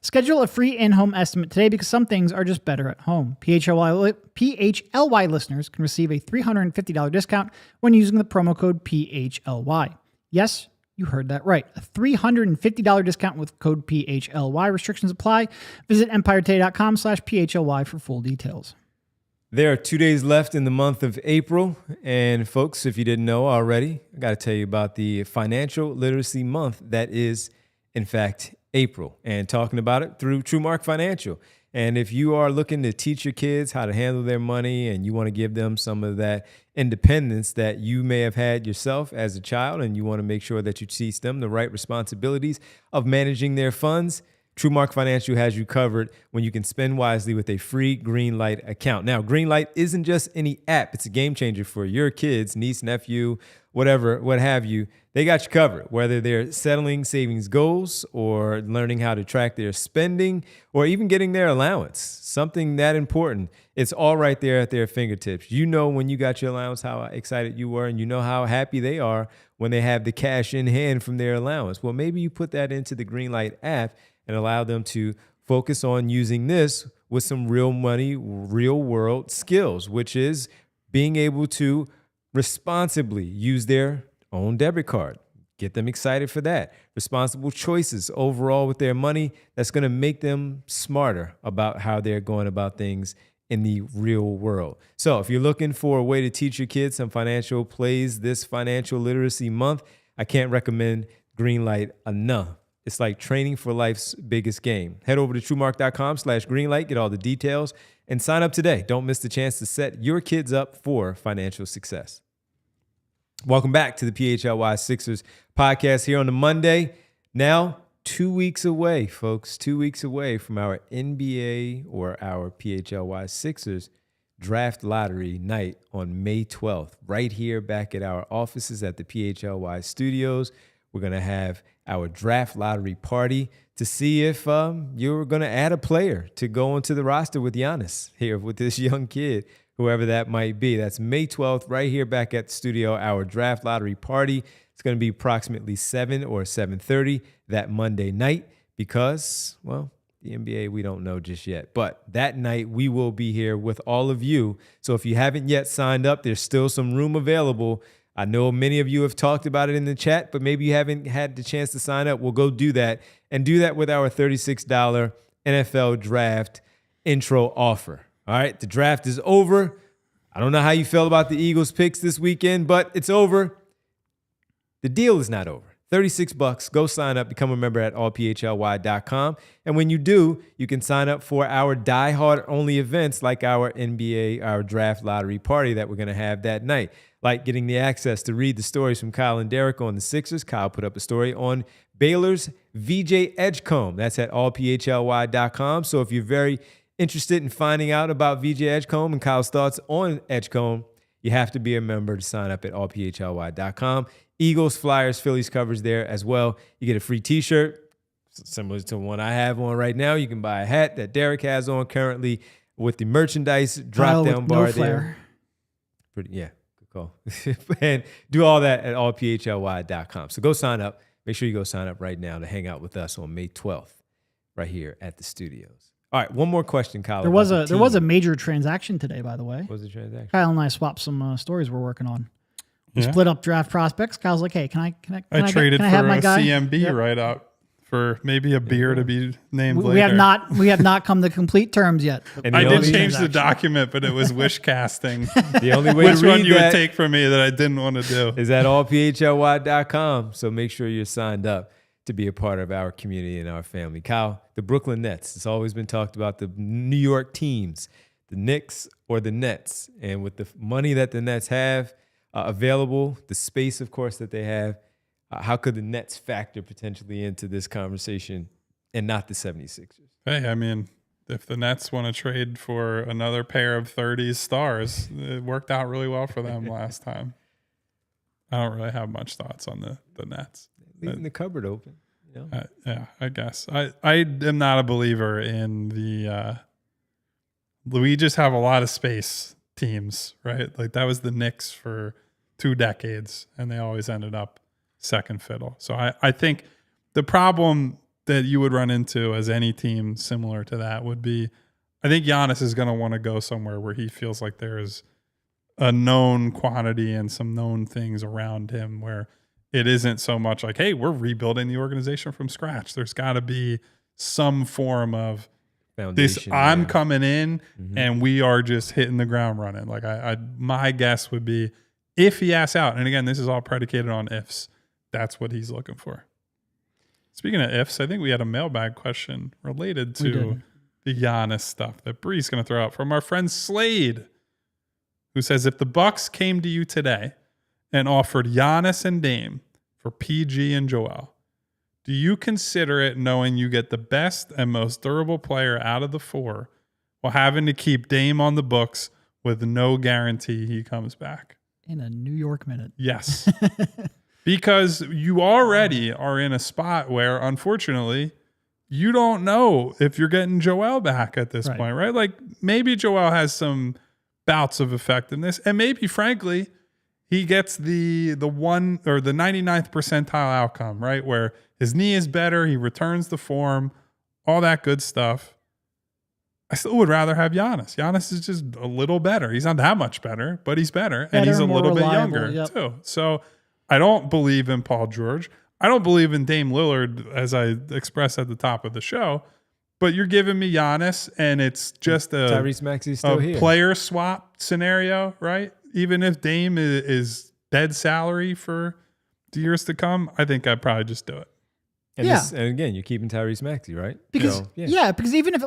Schedule a free in-home estimate today because some things are just better at home. PHLY listeners can receive a $350 discount when using the promo code PHLY. Yes, you heard that right. A $350 discount with code PHLY. Restrictions apply. Visit EmpireToday.com/PHLY for full details. There are 2 days left in the month of April. And folks, if you didn't know already, I got to tell you about the financial literacy month that is, in fact, April, and talking about it through TrueMark Financial. And if you are looking to teach your kids how to handle their money and you want to give them some of that independence that you may have had yourself as a child, and you want to make sure that you teach them the right responsibilities of managing their funds, TrueMark Financial has you covered when you can spend wisely with a free Greenlight account. Now, Greenlight isn't just any app. It's a game changer for your kids, niece, nephew, whatever, what have you. They got you covered, whether they're settling savings goals or learning how to track their spending or even getting their allowance, something that important. It's all right there at their fingertips. You know when you got your allowance how excited you were, and you know how happy they are when they have the cash in hand from their allowance. Well, maybe you put that into the Greenlight app and allow them to focus on using this with some real money, real world skills, which is being able to responsibly use their own debit card. Get them excited for that. Responsible choices overall with their money. That's going to make them smarter about how they're going about things in the real world. So if you're looking for a way to teach your kids some financial plays this financial literacy month, I can't recommend Greenlight enough. It's like training for life's biggest game. Head over to TrueMark.com/Greenlight, get all the details, and sign up today. Don't miss the chance to set your kids up for financial success. Welcome back to the PHLY Sixers podcast here on the Monday. Now, 2 weeks away, folks, 2 weeks away from our NBA or our PHLY Sixers draft lottery night on May 12th, right here back at our offices at the PHLY studios. We're going to have our draft lottery party to see if you're going to add a player to go onto the roster with Giannis here with this young kid, whoever that might be. That's May 12th, right here back at the studio, our draft lottery party. It's going to be approximately 7 or 7:30 that Monday night because, well, the NBA, we don't know just yet. But that night, we will be here with all of you. So if you haven't yet signed up, there's still some room available. I know many of you have talked about it in the chat, but maybe you haven't had the chance to sign up. We'll go do that, and do that with our $36 NFL draft intro offer. All right, the draft is over. I don't know how you felt about the Eagles picks this weekend, but it's over. The deal is not over. $36. Go sign up, become a member at allphly.com. And when you do, you can sign up for our diehard only events like our NBA, our draft lottery party that we're going to have that night. Like getting the access to read the stories from Kyle and Derek on the Sixers. Kyle put up a story on Baylor's VJ Edgecombe. That's at allphly.com. So if you're very interested in finding out about VJ Edgecombe and Kyle's thoughts on Edgecombe, you have to be a member to sign up at allphly.com. Eagles, Flyers, Phillies covers there as well. You get a free t-shirt, similar to one I have on right now. You can buy a hat that Derek has on currently with the merchandise drop-down bar there. Pretty, yeah, good call. And do all that at allphly.com. So go sign up. Make sure you go sign up right now to hang out with us on May 12th right here at the studios. All right, one more question, Kyle. There was a major transaction today, by the way. What was the transaction? Kyle and I swapped some stories we're working on. We Yeah. split up draft prospects. Kyle's like, "Hey, can I traded can I for have my a guy?" CMB Yep. right up for maybe a beer to be named later. We have not come to complete terms yet. And I the did only change the transaction. document, but it was wish casting. The only way Which to read one you that would take from me that I didn't want to do? is at allphly.com. So make sure you're signed up to be a part of our community and our family. Kyle, the Brooklyn Nets. It's always been talked about the New York teams, the Knicks or the Nets. And with the money that the Nets have available, the space, of course, that they have, how could the Nets factor potentially into this conversation and not the 76ers? Hey, I mean, if the Nets want to trade for another pair of 30s stars, it worked out really well for them last time. I don't really have much thoughts on the Nets. Leaving the cupboard open. You know? Yeah, I guess. I am not a believer in we just have a lot of space teams, right? Like that was the Knicks for 2 decades, and they always ended up second fiddle. So I think the problem that you would run into as any team similar to that would be, I think Giannis is going to want to go somewhere where he feels like there is a known quantity and some known things around him where it isn't so much like, hey, we're rebuilding the organization from scratch. There's got to be some form of Foundation, I'm yeah. coming in and we are just hitting the ground running. Like my guess would be if he asks out, and again, this is all predicated on ifs, that's what he's looking for. Speaking of ifs, I think we had a mailbag question related to the Giannis stuff that Bree's going to throw out from our friend Slade, who says, if the Bucks came to you today and offered Giannis and Dame for PG and Joel, do you consider it knowing you get the best and most durable player out of the 4 while having to keep Dame on the books with no guarantee he comes back? In a New York minute. Yes. Because you already are in a spot where, unfortunately, you don't know if you're getting Joel back at this point, right? Like maybe Joel has some bouts of effectiveness, and maybe, frankly, he gets the 99th percentile outcome, right? Where his knee is better, he returns the form, all that good stuff. I still would rather have Giannis. Giannis is just a little better. He's not that much better, but he's better and he's a little bit younger too. So I don't believe in Paul George. I don't believe in Dame Lillard, as I expressed at the top of the show. But you're giving me Giannis, and it's just Tyrese Maxey's still here. Player swap scenario, right? Even if Dame is dead salary for the years to come, I think I'd probably just do it. And and again, you're keeping Tyrese Maxey, right? Because so, because even if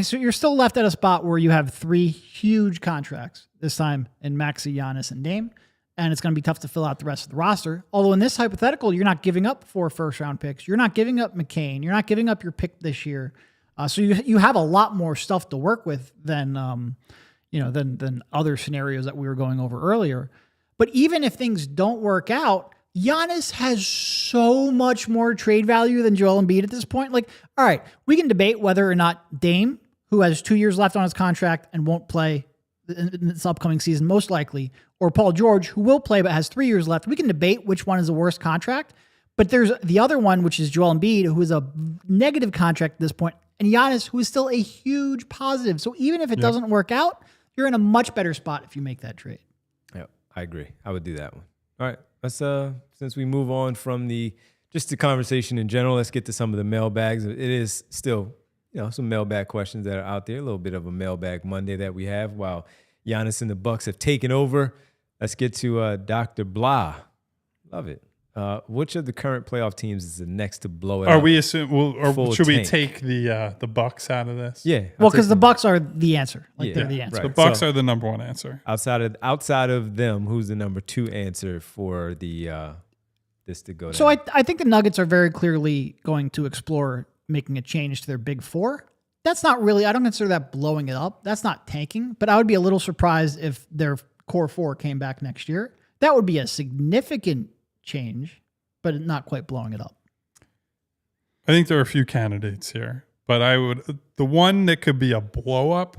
so you're still left at a spot where you have 3 huge contracts this time in Maxey, Giannis, and Dame, and it's going to be tough to fill out the rest of the roster. Although in this hypothetical, you're not giving up 4 first-round picks, you're not giving up McCain, you're not giving up your pick this year, so you have a lot more stuff to work with than than other scenarios that we were going over earlier. But even if things don't work out, Giannis has so much more trade value than Joel Embiid at this point. Like, all right, we can debate whether or not Dame, who has 2 years left on his contract and won't play in this upcoming season, most likely, or Paul George, who will play but has 3 years left. We can debate which one is the worst contract. But there's the other one, which is Joel Embiid, who is a negative contract at this point, and Giannis, who is still a huge positive. So even if it doesn't work out, you're in a much better spot if you make that trade. Yeah, I agree. I would do that one. All right. Let's since we move on from the conversation in general, let's get to some of the mailbags. It is still, some mailbag questions that are out there. A little bit of a mailbag Monday that we have while Giannis and the Bucks have taken over. Let's get to Dr. Blah. Love it. Which of the current playoff teams is the next to blow it up? Are we or should we tank? take the Bucks out of this? Yeah. Well, because the Bucks are the answer. They're the answer. Right. The Bucks are the number one answer. Outside of them, who's the number 2 answer for the this to go down? So I think the Nuggets are very clearly going to explore making a change to their big 4. That's not really, I don't consider that blowing it up. That's not tanking, but I would be a little surprised if their core 4 came back next year. That would be a significant change, but not quite blowing it up. I think there are a few candidates here, but the one that could be a blow up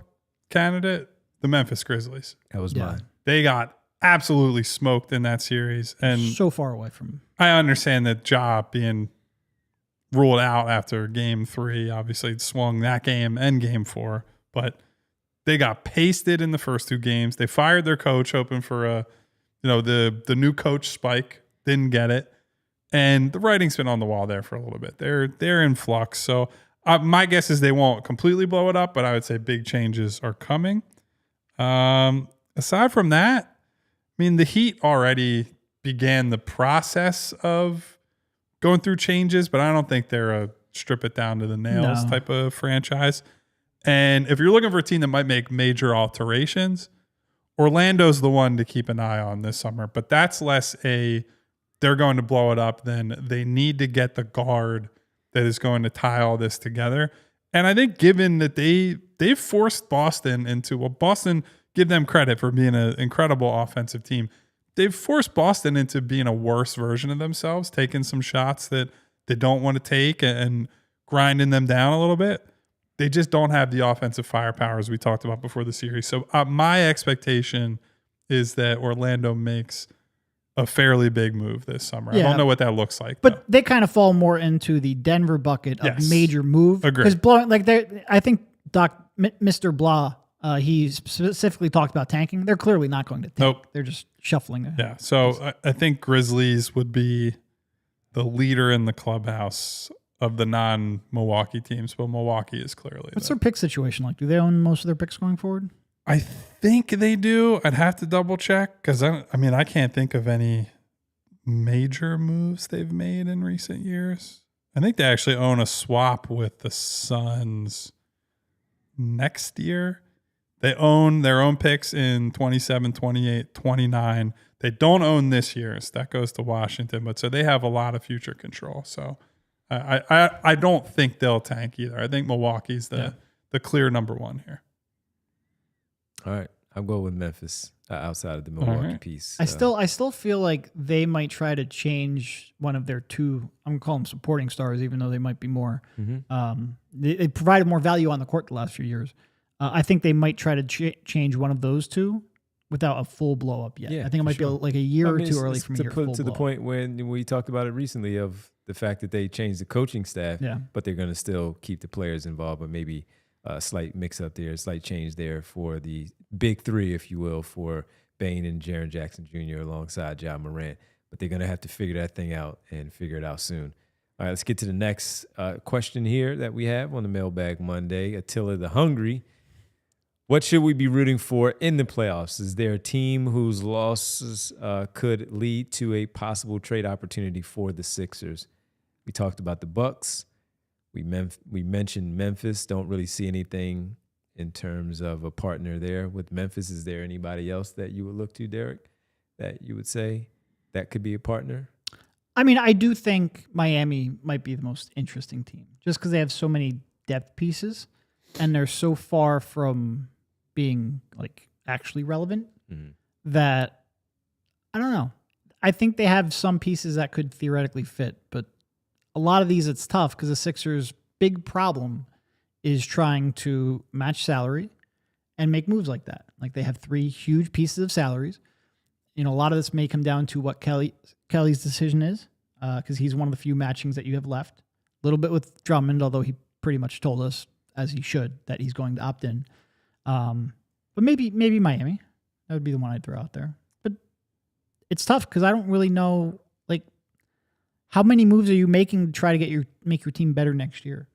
candidate, the Memphis Grizzlies. That was mine. They got absolutely smoked in that series, and So far away from. I understand that Ja being ruled out after game 3. Obviously, it swung that game and game 4, but they got pasted in the first 2 games. They fired their coach, hoping for the new coach spike. Didn't get it, and the writing's been on the wall there for a little bit. They're in flux. So my guess is they won't completely blow it up, but I would say big changes are coming. Aside from that, I mean, the Heat already began the process of going through changes, but I don't think they're a strip it down to the nails type of franchise. And if you're looking for a team that might make major alterations, Orlando's the one to keep an eye on this summer. But that's less they're going to blow it up than they need to get the guard that is going to tie all this together. And I think given that they've forced Boston into, well, Boston, give them credit for being an incredible offensive team. They've forced Boston into being a worse version of themselves, taking some shots that they don't want to take and grinding them down a little bit. They just don't have the offensive firepower as we talked about before the series. So my expectation is that Orlando makes a fairly big move this summer. I don't know what that looks like. But they kind of fall more into the Denver bucket of major move. Agreed. Because I think Mr. Blah, he specifically talked about tanking. They're clearly not going to tank. Nope. They're just shuffling it. Yeah. So I think Grizzlies would be the leader in the clubhouse of the non-Milwaukee teams, but Milwaukee is clearly. What's their pick situation like? Do they own most of their picks going forward? I think they do. I'd have to double check because I can't think of any major moves they've made in recent years. I think they actually own a swap with the Suns next year. They own their own picks in 27, 28, 29. They don't own this year's. That goes to Washington. But so they have a lot of future control. So I don't think they'll tank either. I think Milwaukee's the clear number 1 here. All right. I'll go with Memphis outside of the Milwaukee piece. I still feel like they might try to change one of their 2, I'm going to call them supporting stars, even though they might be more. They provided more value on the court the last few years. I think they might try to change one of those 2 without a full blow up yet. I think it might be like a year or 2 early for me to put to the point when we talked about it recently of the fact that they changed the coaching staff, but they're going to still keep the players involved, but maybe a slight mix up there, a slight change there for the big 3, if you will, for Bane and Jaren Jackson Jr. alongside Ja Morant. But they're going to have to figure that thing out and figure it out soon. All right, let's get to the next question here that we have on the Mailbag Monday. Attila the Hungry. What should we be rooting for in the playoffs? Is there a team whose losses could lead to a possible trade opportunity for the Sixers? We talked about the Bucks. We mentioned Memphis. Don't really see anything in terms of a partner there with Memphis. Is there anybody else that you would look to, Derek, that you would say that could be a partner? I mean, I do think Miami might be the most interesting team just because they have so many depth pieces and they're so far from being like actually relevant that I don't know. I think they have some pieces that could theoretically fit, but a lot of these it's tough because the Sixers' big problem is trying to match salary and make moves like that. Like they have 3 huge pieces of salaries. You know, a lot of this may come down to what Kelly's decision is because he's one of the few matchings that you have left. A little bit with Drummond, although he pretty much told us, as he should, that he's going to opt in. But maybe Miami. That would be the one I'd throw out there. But it's tough because I don't really know, like, how many moves are you making to try to make your team better next year?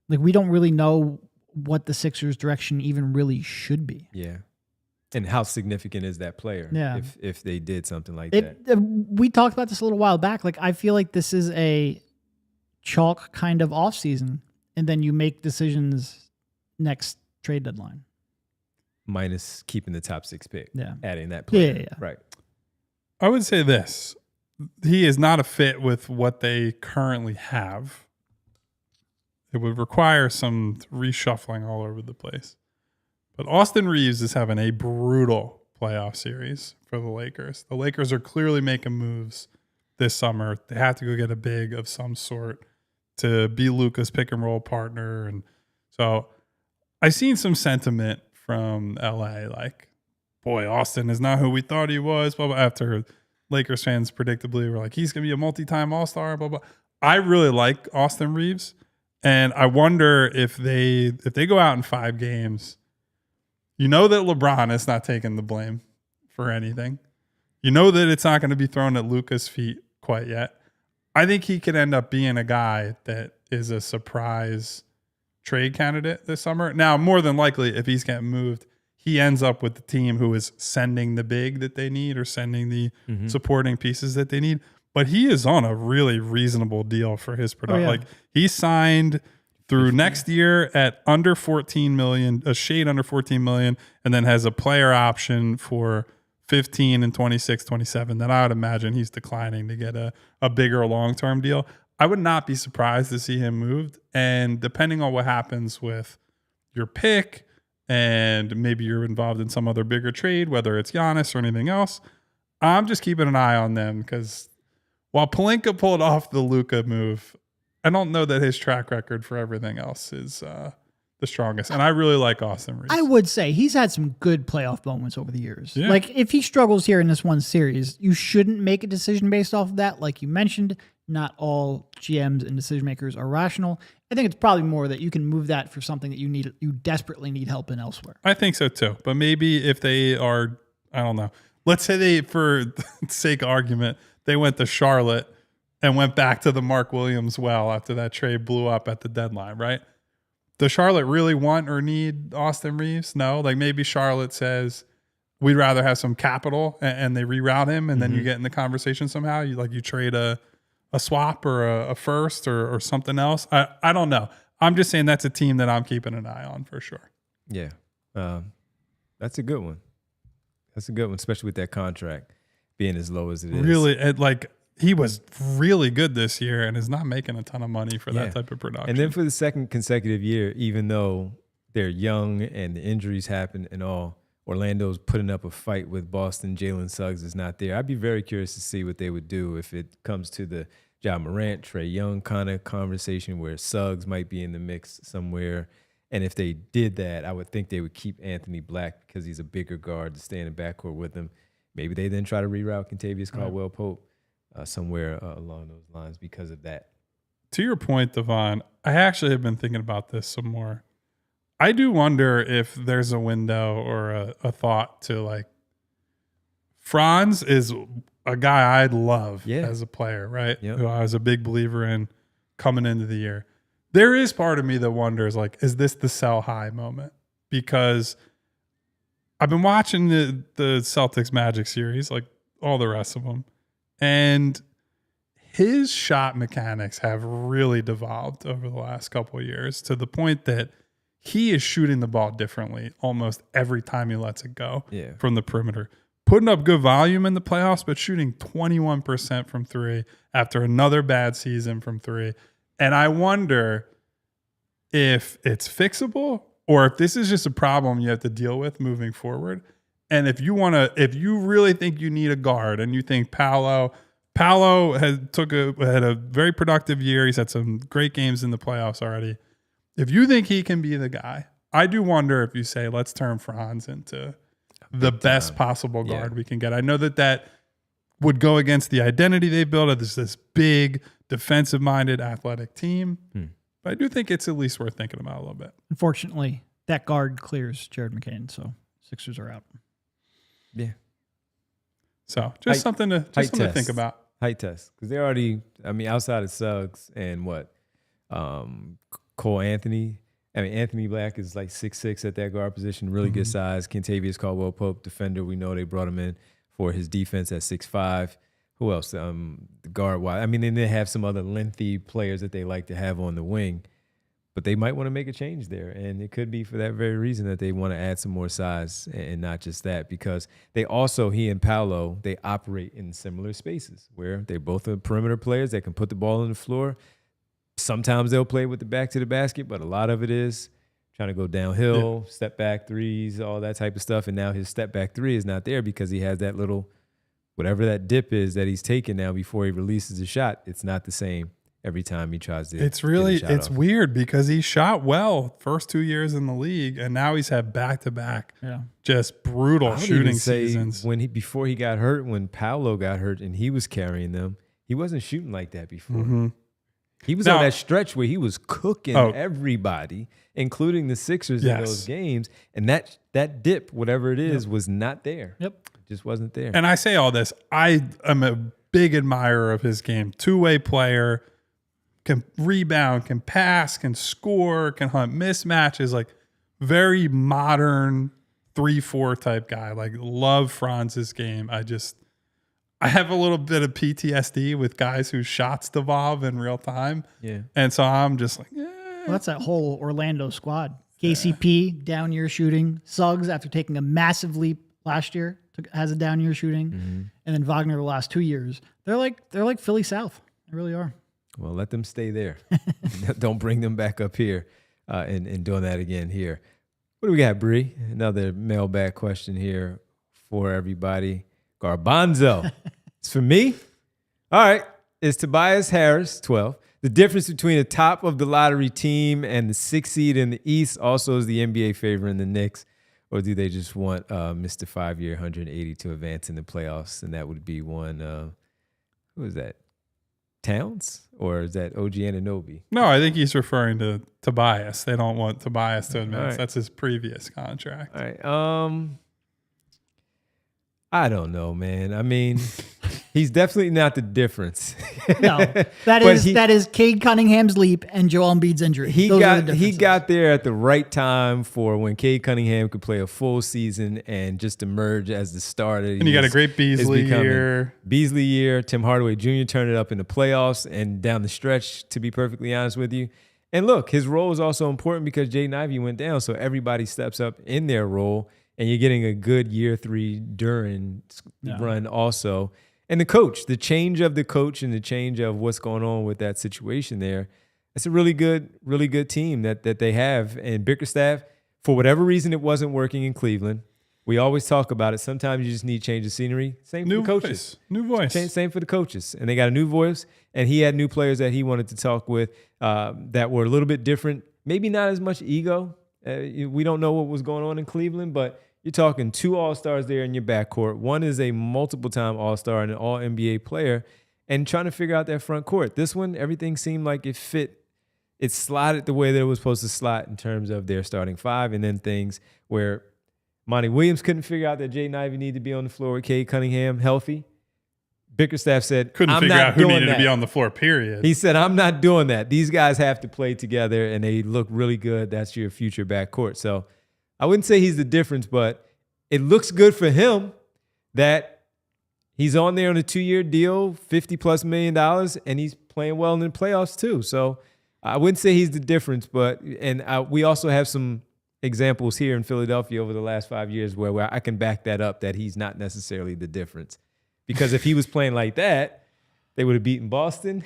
Like, we don't really know what the Sixers' direction even really should be. Yeah. And how significant is that player if they did something like that? We talked about this a little while back. Like, I feel like this is a chalk kind of offseason, and then you make decisions next trade deadline. Minus keeping the top 6 pick. Yeah. Adding that player. Yeah. Right. I would say this. He is not a fit with what they currently have. It would require some reshuffling all over the place. But Austin Reeves is having a brutal playoff series for the Lakers. The Lakers are clearly making moves this summer. They have to go get a big of some sort to be Luka's pick and roll partner. And so I've seen some sentiment from LA like, boy, Austin is not who we thought he was. Blah, blah, after Lakers fans predictably were like, he's going to be a multi-time All-Star, blah, blah. I really like Austin Reeves, and I wonder if they go out in 5 games, you know that LeBron is not taking the blame for anything. You know that it's not going to be thrown at Luka's feet quite yet. I think he could end up being a guy that is a surprise trade candidate this summer. Now, more than likely, if he's getting moved, he ends up with the team who is sending the big that they need or sending the supporting pieces that they need. But he is on a really reasonable deal for his production. yeah. Like, he signed through next year at under 14 million, a shade under 14 million, and then has a player option for 15 and 26, 27 that I would imagine he's declining to get a bigger long-term deal. I would not be surprised to see him moved. And depending on what happens with your pick, and maybe you're involved in some other bigger trade, whether it's Giannis or anything else, I'm just keeping an eye on them, because while Pelinka pulled off the Luka move, I don't know that his track record for everything else is the strongest. And I really like Austin Reeves. I would say he's had some good playoff moments over the years. Yeah. Like, if he struggles here in this one series, you shouldn't make a decision based off of that. Like you mentioned, not all GMs and decision makers are rational. I think it's probably more that you can move that for something that you desperately need help in elsewhere. I think so too. But maybe if they are, I don't know. Let's say they, for the sake of argument, they went to Charlotte and went back to the Mark Williams well after that trade blew up at the deadline, right? Does Charlotte really want or need Austin Reeves? No. Like, maybe Charlotte says, we'd rather have some capital, and they reroute him, and then you get in the conversation somehow. You trade a swap or a first or something else. I don't know. I'm just saying that's a team that I'm keeping an eye on for sure. Yeah. That's a good one. That's a good one, especially with that contract being as low as it is. Really, he was really good this year and is not making a ton of money for that type of production. And then for the second consecutive year, even though they're young and the injuries happen and all, Orlando's putting up a fight with Boston. Jalen Suggs is not there. I'd be very curious to see what they would do if it comes to the Ja Morant, Trae Young kind of conversation where Suggs might be in the mix somewhere. And if they did that, I would think they would keep Anthony Black because he's a bigger guard to stay in the backcourt with him. Maybe they then try to reroute Kentavious Caldwell-Pope somewhere along those lines because of that. To your point, Devon, I actually have been thinking about this some more. I do wonder if there's a window or a thought to, Franz is a guy I'd love as a player, right? Yep. Who I was a big believer in coming into the year. There is part of me that wonders, is this the sell high moment? Because I've been watching the Celtics Magic series, like all the rest of them, and his shot mechanics have really devolved over the last couple of years to the point that he is shooting the ball differently almost every time he lets it go from the perimeter. Putting up good volume in the playoffs, but shooting 21% from 3 after another bad season from 3. And I wonder if it's fixable or if this is just a problem you have to deal with moving forward. And if you really think you need a guard and you think Paolo had a very productive year. He's had some great games in the playoffs already. If you think he can be the guy, I do wonder if you say, let's turn Franz into the best possible guard we can get. I know that would go against the identity they built of this big defensive-minded athletic team. But I do think it's at least worth thinking about a little bit. Unfortunately, that guard clears Jared McCain, so Sixers are out. Yeah. So just something to think about. Height test. Because they're already, outside of Suggs and Cole Anthony. Anthony Black is 6'6" at that guard position, really good size. Kentavious Caldwell-Pope, defender. We know they brought him in for his defense at 6'5". Who else? The guard wise. Then they have some other lengthy players that they like to have on the wing. But they might want to make a change there. And it could be for that very reason that they want to add some more size and not just that. Because he and Paolo, they operate in similar spaces where they both are perimeter players that can put the ball on the floor. Sometimes they'll play with the back to the basket, but a lot of it is trying to go downhill, step back threes, all that type of stuff. And now his step back 3 is not there because he has that little, whatever that dip is that he's taking now before he releases the shot. It's not the same every time he tries to. It's weird because he shot well first 2 years in the league, and now he's had back-to-back just brutal shooting seasons. Before he got hurt, when Paolo got hurt and he was carrying them, he wasn't shooting like that before. He was Now- on that stretch where he was cooking everybody, including the Sixers in those games. And that dip, whatever it is, was not there. Yep. It just wasn't there. And I say all this. I am a big admirer of his game. Two-way player, can rebound, can pass, can score, can hunt mismatches. Like very modern 3-4 type guy. Like love Franz's game. I have a little bit of PTSD with guys whose shots devolve in real time. Yeah. And so I'm just like, Well, that's that whole Orlando squad. KCP, down year shooting. Suggs, after taking a massive leap last year, has a down year shooting. And then Wagner the last 2 years. They're like Philly South. They really are. Well, let them stay there. Don't bring them back up here and doing that again here. What do we got, Bree? Another mailbag question here for everybody. Garbanzo. It's for me. All right. It's Tobias Harris, 12. The difference between the top of the lottery team and the 6th seed in the East also is the NBA favoring the Knicks, or do they just want Mr. 5-year 180 to advance in the playoffs? And that would be one, who is that? Towns? Or is that OG Anunoby? no, I think he's referring to Tobias. They don't want Tobias to advance. right. That's his previous contract. All right. I don't know, man. I mean, he's definitely not the difference. No, that is Cade Cunningham's leap and Joel Embiid's injury. He Those are the got differences. there at the right time for when Cade Cunningham could play a full season and just emerge as the starter. And you got a great Beasley year. Beasley year. Tim Hardaway Jr. turned it up in the playoffs and down the stretch, to be perfectly honest with you. And look, his role is also important because Jaden Ivey went down, so everybody steps up in their role, and you're getting a good year 3 Duren run also. And the coach, the change of the coach and the change of what's going on with that situation there, it's a really good team that they have. And Bickerstaff, for whatever reason it wasn't working in Cleveland, we always talk about it. Sometimes you just need change of scenery. Same for the coaches. New voice. Same for the coaches. And they got a new voice, and he had new players that he wanted to talk with that were a little bit different. Maybe not as much ego. We don't know what was going on in Cleveland, but you're talking 2 All-Stars there in your backcourt. One is a multiple-time All-Star and an All-NBA player, and trying to figure out that front court. This one, everything seemed like it fit. It slotted the way that it was supposed to slot in terms of their starting 5, and then things where Monty Williams couldn't figure out that Jaden Ivey needed to be on the floor with Cade Cunningham healthy. Bickerstaff said, Couldn't I'm figure not out who doing needed that. to be on the floor, period. He said, I'm not doing that. These guys have to play together, and they look really good. That's your future backcourt. So I wouldn't say he's the difference, but it looks good for him that he's on there on a 2-year deal, $50+ million, and he's playing well in the playoffs too. So I wouldn't say he's the difference, but we also have some examples here in Philadelphia over the last 5 years where I can back that up, that he's not necessarily the difference. Because if he was playing like that, they would have beaten Boston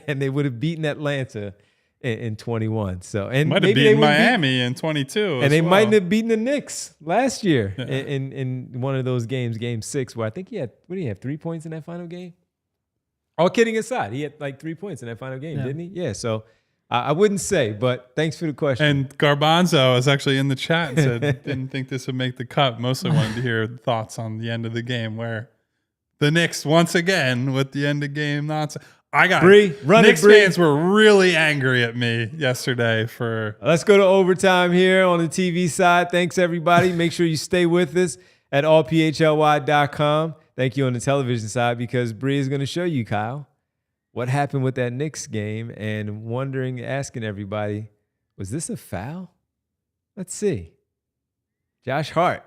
and they would have beaten Atlanta in 21. So and might have maybe beaten Miami in 22. And they might have beaten the Knicks last year in one of those games, game 6, where I think he had, what did he have, 3 points in that final game? All kidding aside, he had like 3 points in that final game, didn't he? Yeah, so I wouldn't say, but thanks for the question. And Garbanzo was actually in the chat and said, didn't think this would make the cut. Mostly wanted to hear thoughts on the end of the game where the Knicks, once again, with the end of game nonsense. Knicks fans were really angry at me yesterday for. Let's go to overtime here on the TV side. Thanks, everybody. Make sure you stay with us at allphly.com. Thank you on the television side, because Bree is going to show you, Kyle, what happened with that Knicks game, and asking everybody, was this a foul? Let's see. Josh Hart.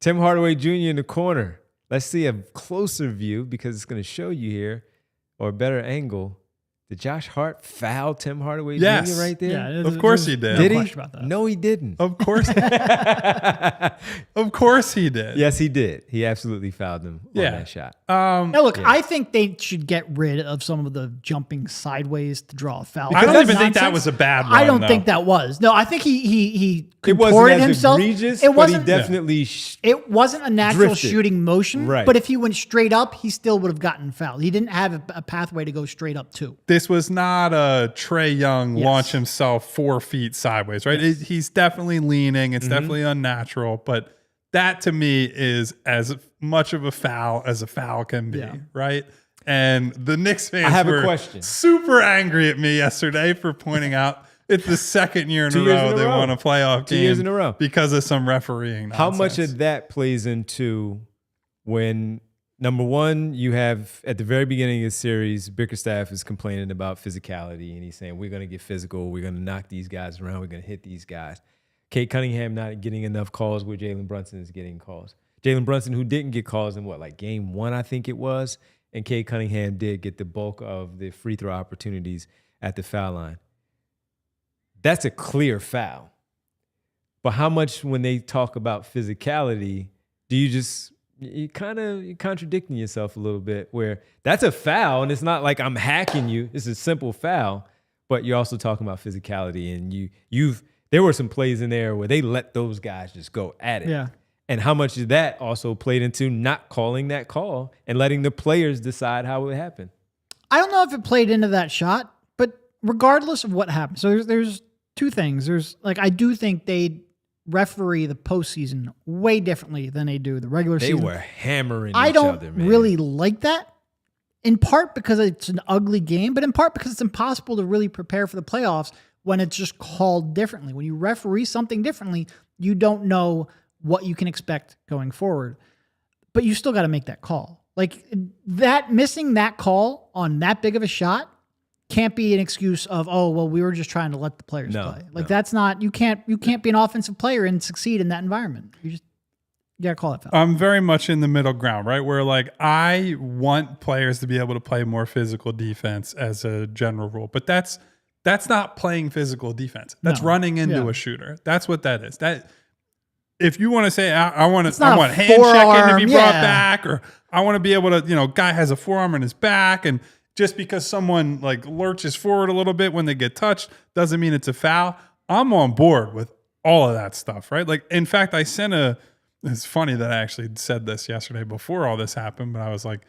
Tim Hardaway Jr. in the corner. Let's see a closer view, because it's going to show you here, or a better angle. Did Josh Hart foul Tim Hardaway Jr. right there? Yeah, of course he did. Did he? About that. No, he didn't. Of course. Of course he did. Yes, he did. He absolutely fouled him on that shot. Now, look, I think they should get rid of some of the jumping sideways to draw a foul. I don't That's even think that nonsense. was a bad one. I don't though. think that was. No, I think he It wasn't contorted as himself. egregious, It but wasn't. he definitely It wasn't a natural drifted. shooting motion, Right. but if he went straight up, he still would have gotten fouled. He didn't have a pathway to go straight up to. This was not a Trey Young launch himself 4 feet sideways, right? He's definitely leaning. It's definitely unnatural, but that to me is as much of a foul as a foul can be, right? And the Knicks fans I have were a question. super angry at me yesterday for pointing out it's the second year in a row they won a playoff 2 game years in a row because of some refereeing nonsense. How much of that plays into when, number one, you have at the very beginning of the series, Bickerstaff is complaining about physicality, and he's saying, we're going to get physical. We're going to knock these guys around. We're going to hit these guys. Kate Cunningham not getting enough calls where Jalen Brunson is getting calls. Jalen Brunson, who didn't get calls in game one, I think it was, and Kate Cunningham did get the bulk of the free throw opportunities at the foul line. That's a clear foul. But how much when they talk about physicality, do you just, you're contradicting yourself a little bit where that's a foul and it's not like I'm hacking you. It's a simple foul, but you're also talking about physicality, and there were some plays in there where they let those guys just go at it. Yeah. And how much of that also played into not calling that call and letting the players decide how it happened? I don't know if it played into that shot, but regardless of what happened, so there's two things. I do think they referee the postseason way differently than they do the regular season. They were hammering each other, man. I don't really like that, in part because it's an ugly game, but in part because it's impossible to really prepare for the playoffs when it's just called differently. When you referee something differently, you don't know what you can expect going forward, but you still got to make that call. Missing that call on that big of a shot can't be an excuse of, oh, well, we were just trying to let the players play. That's not, you can't be an offensive player and succeed in that environment. You got to call that foul. I'm very much in the middle ground, right? Where I want players to be able to play more physical defense as a general rule, but that's not playing physical defense. That's running into a shooter. That's what that is. If you want to say, I want hand checking to be brought back, or I want to be able to, guy has a forearm in his back, and just because someone lurches forward a little bit when they get touched doesn't mean it's a foul. I'm on board with all of that stuff, right? In fact, it's funny that I actually said this yesterday before all this happened, but I was like,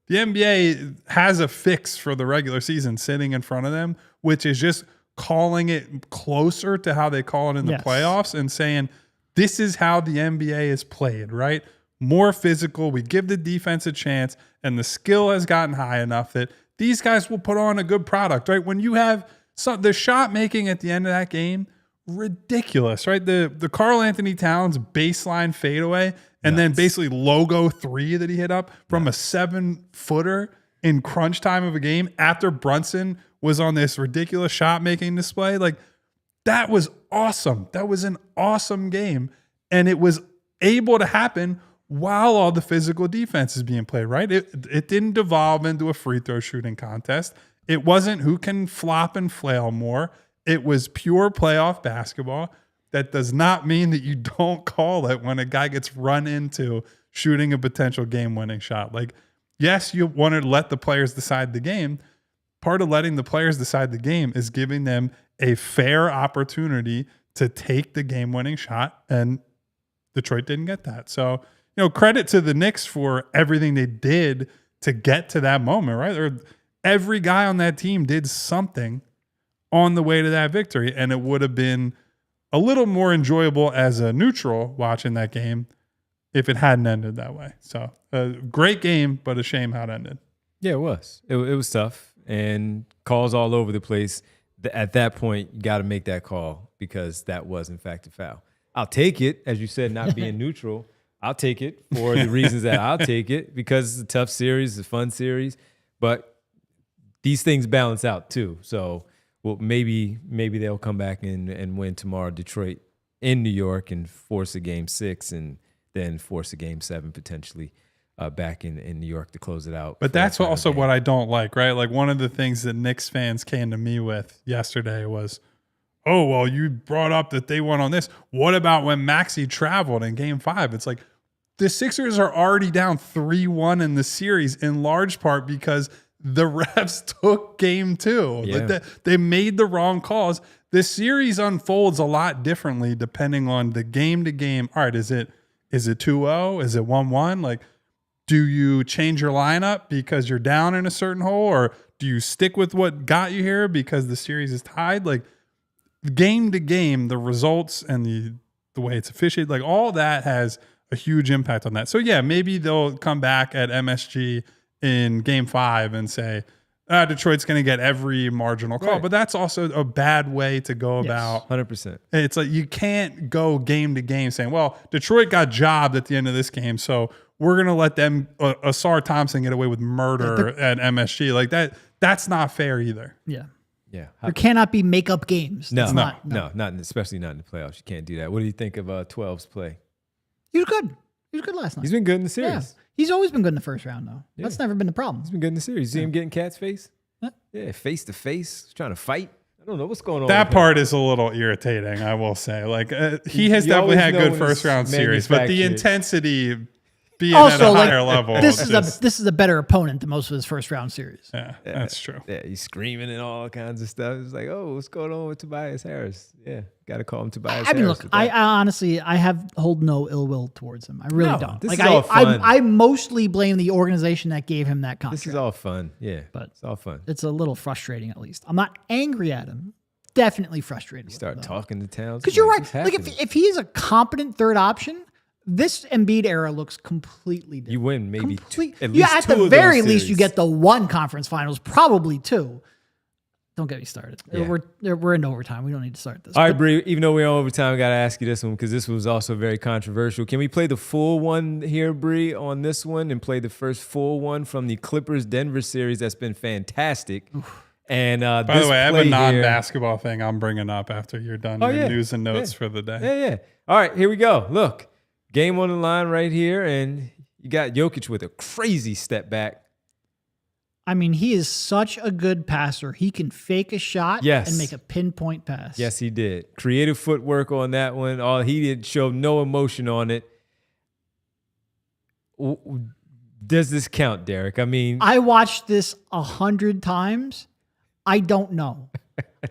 the NBA has a fix for the regular season sitting in front of them, which is just calling it closer to how they call it in the playoffs and saying, this is how the NBA is played, right? More physical. We give the defense a chance, and the skill has gotten high enough that these guys will put on a good product, right? When you have the shot making at the end of that game, ridiculous, right? The Karl Anthony Towns baseline fadeaway, and then basically logo 3 that he hit up from a 7-footer in crunch time of a game after Brunson was on this ridiculous shot making display. That was awesome. That was an awesome game. And it was able to happen while all the physical defense is being played, right? It didn't devolve into a free throw shooting contest. It wasn't who can flop and flail more. It was pure playoff basketball. That does not mean that you don't call it when a guy gets run into shooting a potential game-winning shot. Yes, you want to let the players decide the game. Part of letting the players decide the game is giving them a fair opportunity to take the game-winning shot, and Detroit didn't get that. So, credit to the Knicks for everything they did to get to that moment, right? Every guy on that team did something on the way to that victory, and it would have been a little more enjoyable as a neutral watching that game if it hadn't ended that way. So, a great game, but a shame how it ended. Yeah, it was. It was tough, and calls all over the place. At that point, you got to make that call because that was, in fact, a foul. I'll take it, as you said, not being neutral. I'll take it for the reasons that I'll take it, because it's a tough series, it's a fun series, but these things balance out too. So, maybe they'll come back and win tomorrow, Detroit in New York, and force a game 6, and then force a game 7 potentially back in New York to close it out. But that's also what I don't like, right? One of the things that Knicks fans came to me with yesterday was, oh, well, you brought up that they went on this. What about when Maxey traveled in game 5? It's the Sixers are already down 3-1 in the series, in large part because the refs took game 2. Yeah. They made the wrong calls. The series unfolds a lot differently depending on the game to game. All right, is it 2-0? Is it 1-1? Do you change your lineup because you're down in a certain hole, or do you stick with what got you here because the series is tied? Game to game, the results and the way it's officiated, all that has a huge impact on that. So yeah, maybe they'll come back at MSG in Game 5 and say, Detroit's going to get every marginal call. Right. But that's also a bad way to go about. 100%. It's like you can't go game to game saying, well, Detroit got jobbed at the end of this game, so we're going to let them, Asar Thompson, get away with murder at MSG. Like that's not fair either. Yeah. Yeah. There cannot be make-up games. No, That's not especially not in the playoffs. You can't do that. What do you think of 12's play? He was good. He was good last night. He's been good in the series. Yeah. He's always been good in the first round, though. Yeah. That's never been the problem. He's been good in the series. You see him getting Cat's face? Huh? Yeah, face to face. He's trying to fight. I don't know what's going on. That with part is a little irritating, I will say. Like he has You definitely always had know good when first it's round series, but the manufactured. intensity being Also, at a like, higher level. This is is just- this is a better opponent than most of his first round series. yeah, that's true. Yeah, he's screaming and all kinds of stuff. It's like, oh, what's going on with Tobias Harris? Yeah, got to call him Tobias I mean, Harris. look, with I that. honestly, I hold no ill will towards him. I really No, don't. this Like is all fun. I mostly blame the organization that gave him that contract. This is all fun. Yeah, But it's all fun. it's a little frustrating, at least. I'm not angry at him. Definitely frustrated. You start talking to Towns. Because you're right. What's Like happening? if he is a competent third option, this Embiid era looks completely different. You win maybe at least Yeah, at two the of very those least, you series. get the one conference finals, probably two. Don't get me started. Yeah. We're in overtime. We don't need to start this. All right, But Bree, even though we're on overtime, I got to ask you this one because this was also very controversial. Can we play the full one here, Bree, on this one and play the first full one from the Clippers-Denver series that's been fantastic? And By the way, I have a play non-basketball thing I'm bringing up after you're done your yeah. news and notes Yeah. for the day. Yeah. All right, here we go. Look, game on the line right here, and you got Jokic with a crazy step back. I mean, he is such a good passer. He can fake a shot Yes. and make a pinpoint pass. Yes, he did. Creative footwork on that one. He did show no emotion on it. Does this count, Derek? I mean, I watched this 100 times. I don't know.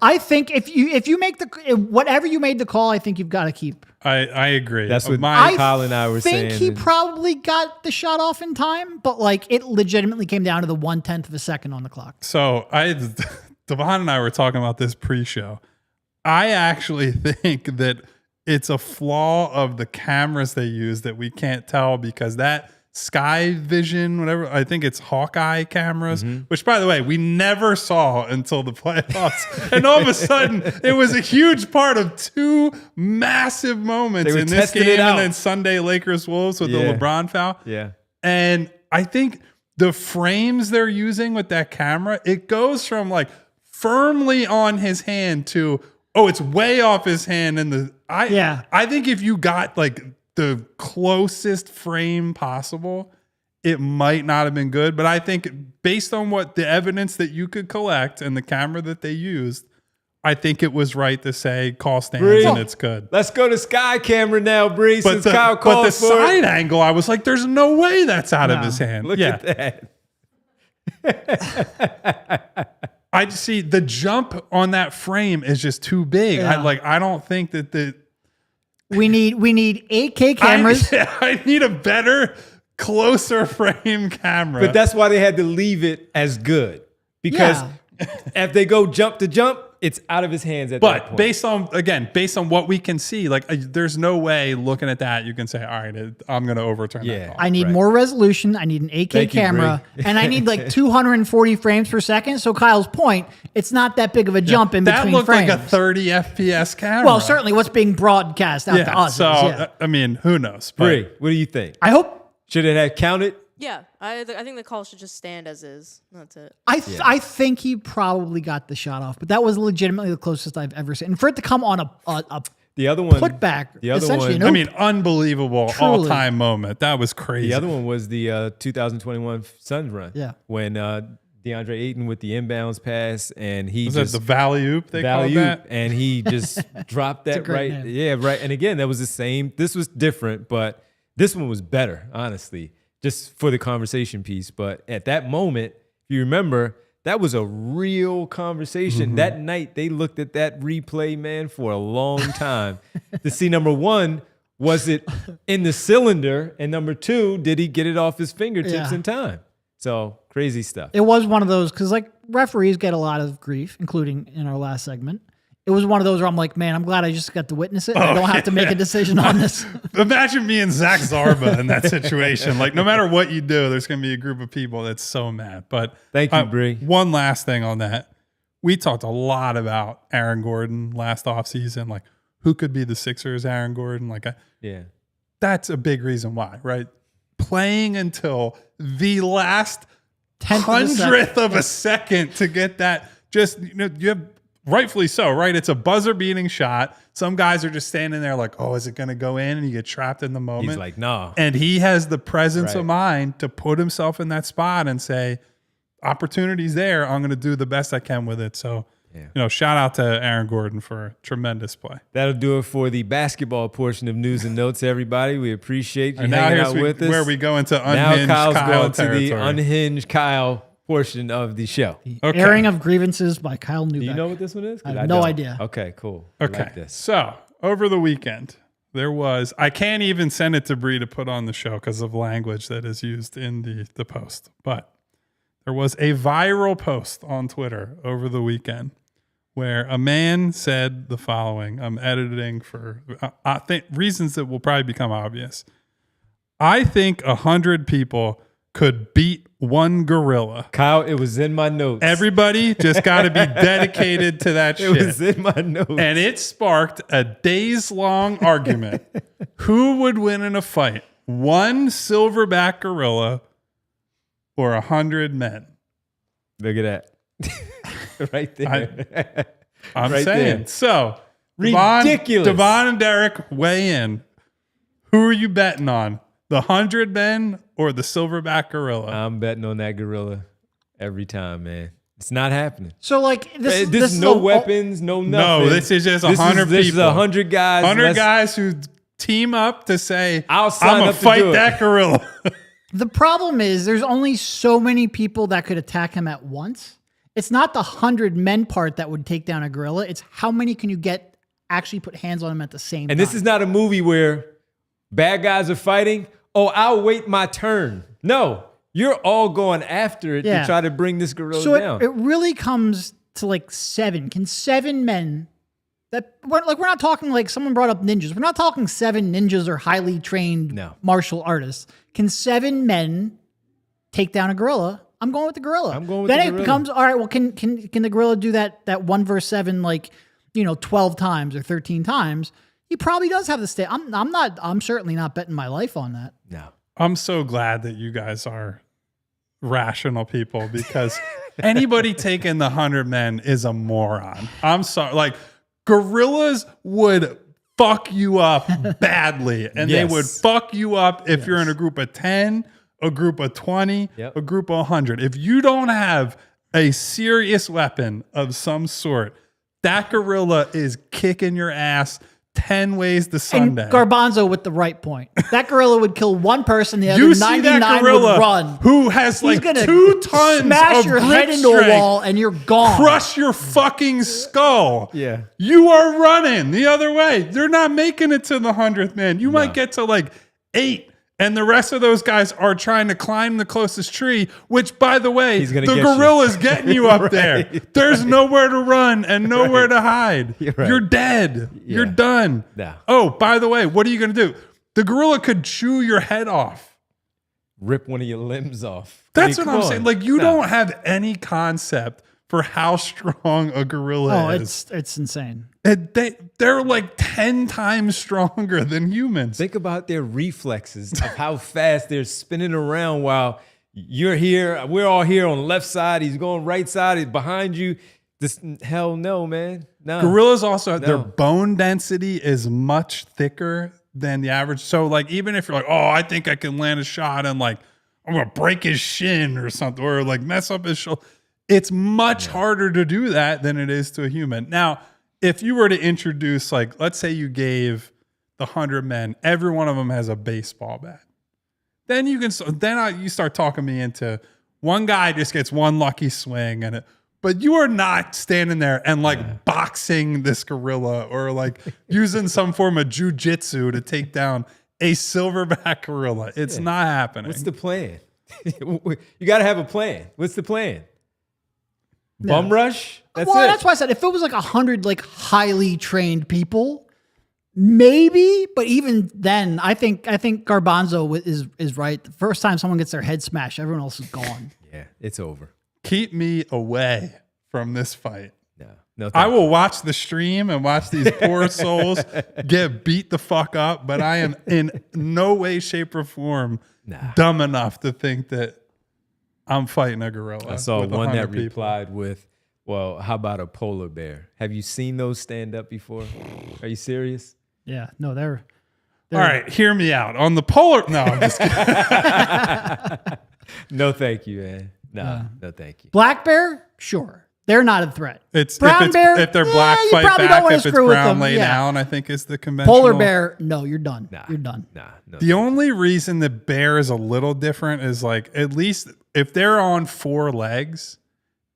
I think if you make whatever you made the call, I think you've got to keep. I agree. That's what my Kyle and I were saying. I think he and- probably got the shot off in time, but like it legitimately came down to the 1/10 of a second on the clock. So Devon and I were talking about this pre-show. I actually think that it's a flaw of the cameras they use that we can't tell because that Sky Vision, whatever, I think it's Hawkeye cameras, which by the way, we never saw until the playoffs. And all of a sudden, it was a huge part of two massive moments They were in this testing it game out. and then Sunday Lakers Wolves with Yeah. the LeBron foul. Yeah. And I think the frames they're using with that camera, it goes from like firmly on his hand to, oh, it's way off his hand. And I think if you got like the closest frame possible, it might not have been good. But I think based on what the evidence that you could collect and the camera that they used, I think it was right to say call stands Bree. and it's good. Let's go to Sky camera now, Bree, But since Kyle called the for side it. angle, I was like, there's no way that's out of No. his hand. Look yeah. at that. I just see the jump on that frame is just too big. Yeah. I don't think that We need 8K cameras. I need a better, closer frame camera. But that's why they had to leave it as good. Because if they go jump to jump, it's out of his hands at that But point. based on what we can see, like there's no way looking at that you can say, all right, I'm going to overturn Yeah. that call. I need Right. more resolution. I need an 8K Thank you, camera, Bree. and I need like 240 frames per second. So Kyle's point, it's not that big of a jump in that between looked frames. like a 30 FPS camera. Well, certainly what's being broadcast out to Yeah. us. So is, yeah. I mean, who knows? But Bree, what do you think? I hope. Should it have counted? Yeah, I think the call should just stand as is. That's it. I think he probably got the shot off, but that was legitimately the closest I've ever seen. And for it to come on a The other one, putback, the other essentially, one, no- I mean, unbelievable Truly. all-time moment. That was crazy. the other one was the 2021 Suns run. Yeah. When DeAndre Ayton with the inbounds pass and he was just that the Valley-oop they called Valley-oop, that? and he just dropped that great right. name. Yeah, right. And again, that was the same. This was different, but this one was better, honestly, just for the conversation piece. But at that moment, if you remember, that was a real conversation. That night, they looked at that replay, man, for a long time to see, number one, was it in the cylinder? And number two, did he get it off his fingertips Yeah. in time? So crazy stuff. It was one of those because like referees get a lot of grief, including in our last segment. it was one of those where I'm like, man, I'm glad I just got to witness it. I don't have to make a decision on this. Imagine me and Zach Zarba in that situation. Like, no matter what you do, there's going to be a group of people that's so mad. But Thank you, Bree. One last thing on that. We talked a lot about Aaron Gordon last offseason. Like, who could be the Sixers' Aaron Gordon? Like, that's a big reason why, right? Playing until the last hundredth of a second to get that. Just, you have, rightfully so, right? It's a buzzer-beating shot. Some guys are just standing there like, oh, is it going to go in? And you get trapped in the moment. He's like, nah. And he has the presence of mind to put himself in that spot and say, opportunity's there. I'm going to do the best I can with it. So, shout out to Aaron Gordon for tremendous play. That'll do it for the basketball portion of news and notes, everybody. We appreciate you and hanging now out with us. Where we go into unhinged now Kyle's Kyle going territory. to the unhinged Kyle portion of the show. Okay. Airing of grievances by Kyle Neubeck. Do you know what this one is? I have no idea. Okay, cool. Okay. I like this. So over the weekend, there was, I can't even send it to Bree to put on the show because of language that is used in the post, but there was a viral post on Twitter over the weekend where a man said the following. I'm editing for I think reasons that will probably become obvious. I think 100 people could beat one gorilla. Kyle, it was in my notes. Everybody just got to be dedicated to that shit. It was in my notes. And it sparked a days-long argument. Who would win in a fight? One silverback gorilla or 100 men? Look at that. Right there. I'm right saying. there. So, Ridiculous. Devon and Derek weigh in. Who are you betting on? The 100 men or the silverback gorilla? I'm betting on that gorilla every time, man. It's not happening. So, like, this This is is no the- weapons, no nothing. No, this is just 100 people. This is 100 guys. 100 guys who team up to say, I'll sign I'm going up to to fight do it." that gorilla. The problem is there's only so many people that could attack him at once. It's not the 100 men part that would take down a gorilla. It's how many can you get actually put hands on him at the same time. And this is not a movie where bad guys are fighting. Oh, I'll wait my turn. No, you're all going after it to try to bring this gorilla down. It really comes to like 7. Can 7 men that we're not talking like someone brought up ninjas. We're not talking 7 ninjas or highly trained martial artists. Can 7 men take down a gorilla? I'm going with the gorilla. I'm going with then the it gorilla. becomes all right. Well, can the gorilla do that 1 versus 7 like 12 times or 13 times? He probably does have the stay. I'm certainly not betting my life on that. No. I'm so glad that you guys are rational people because anybody taking the 100 men is a moron. I'm sorry. Like, gorillas would fuck you up badly, and they would fuck you up if you're in a group of 10, a group of 20, a group of 100. If you don't have a serious weapon of some sort, that gorilla is kicking your ass 10 ways to Sunday. And Garbanzo with the right point. That gorilla would kill one person, the You other see 99 that gorilla would run. who has He's like gonna 2 tons smash of your grip head into a strength, wall and you're gone. crush your fucking skull. Yeah. You are running the other way. They're not making it to the 100th man. You might get to like 8. And the rest of those guys are trying to climb the closest tree, which, by the way, He's the gonna get you. gorilla's getting you up there. Right. There's nowhere to run and nowhere to hide. Right. You're dead. You're done. No. Oh, by the way, what are you going to do? The gorilla could chew your head off. Rip one of your limbs off. That's Come what I'm on. saying. Like, you don't have any concept for how strong a gorilla is. It's insane. And they're like 10 times stronger than humans. Think about their reflexes of how fast they're spinning around while you're here. We're all here on the left side. He's going right side. He's behind you. Hell no, man. No. Gorillas also, their bone density is much thicker than the average. So, like, even if you're like, oh, I think I can land a shot and, like, I'm going to break his shin or something, or, like, mess up his shoulder, it's much harder to do that than it is to a human. Now, if you were to introduce, like, let's say you gave the 100 men, every one of them has a baseball bat. Then you start talking me into one guy just gets one lucky swing, but you are not standing there and like boxing this gorilla or like using some form of jujitsu to take down a silverback gorilla. It's not happening. What's the plan? You got to have a plan. What's the plan? Bum rush? That's well, it. that's why I said if it was like 100 like highly trained people, maybe. But even then, I think Garbanzo is right. The first time someone gets their head smashed, everyone else is gone. Yeah, it's over. Keep me away from this fight. No, I will watch the stream and watch these poor souls get beat the fuck up, but I am in no way, shape, or form dumb enough to think that I'm fighting a gorilla. I saw with one 100 that people. replied with, well, how about a polar bear? Have you seen those stand up before? Are you serious? Yeah, no, they're All right, hear me out. On the polar... No, I'm just kidding. No, thank you, man. No, thank you. black bear. Sure, they're not a threat. If brown bear. if they're black, you fight probably don't back. wanna If it's screw with brown, them. lay Yeah. down, I think is the conventional. Polar bear. No, you're done. You're done. No. The only reason the bear is a little different is like at least if they're on 4 legs,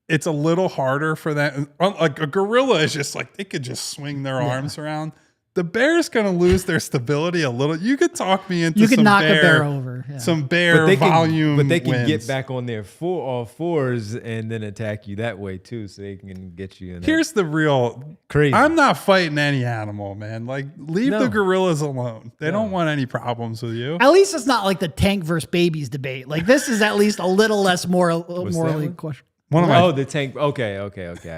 it's a little harder for that. Like a gorilla is just like they could just swing their arms around. The bear's gonna lose their stability a little. You could talk me into You could some knock bear, a bear over. Yeah. some bear volume. But they can wins. get back on their all fours and then attack you that way too, so they can get you in. Here's the real crazy. I'm not fighting any animal, man. Like leave No. the gorillas alone. They don't want any problems with you. At least it's not like the tank versus babies debate. Like this is at least a little less morally one? questionable. One of my the tank. Okay. I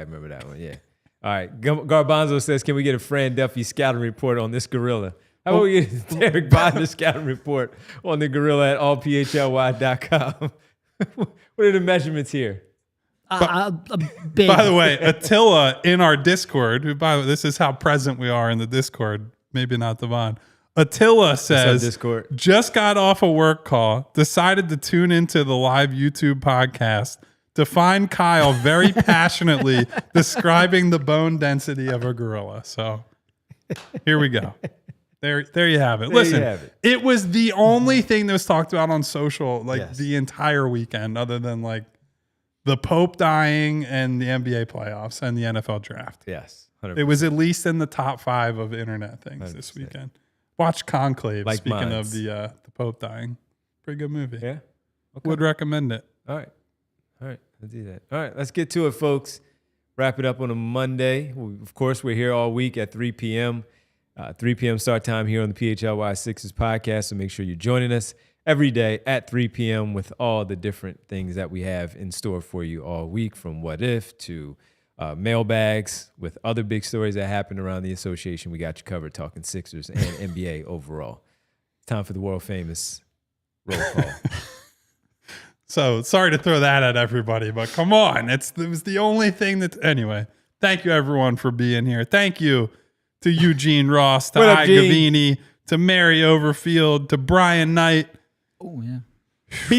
remember that one. Yeah. All right. Garbanzo says, can we get a Fran Duffy scouting report on this gorilla? How about we get Derek Bodner's scouting report on the gorilla at allphly.com? What are the measurements here? Big. By the way, Attila in our Discord, who by the way, this is how present we are in the Discord, maybe not Devon. Attila says, Discord? just got off a work call, decided to tune into the live YouTube podcast to find Kyle very passionately describing the bone density of a gorilla. So here we go. There you have it. Listen, it was the only thing that was talked about on social the entire weekend, other than like the Pope dying and the NBA playoffs and the NFL draft. Yes. 100%. It was at least in the top 5 of internet things 100%. this weekend. Watch Conclave. Like speaking mines. of the Pope dying, pretty good movie. Yeah. Okay. Would recommend it. All right. Let's do that. All right. Let's get to it, folks. Wrap it up on a Monday. Of course, we're here all week at 3 p.m. 3 p.m. start time here on the PHLY Sixers podcast. So make sure you're joining us every day at 3 p.m. with all the different things that we have in store for you all week, from What If to mailbags with other big stories that happen around the association. We got you covered, talking Sixers and NBA overall. It's time for the world famous roll call. So sorry to throw that at everybody, but come on. It was the only thing that... Anyway, thank you, everyone, for being here. Thank you to Eugene Ross, to I Gavini, to Mary Overfield, to Brian Knight, Oh yeah.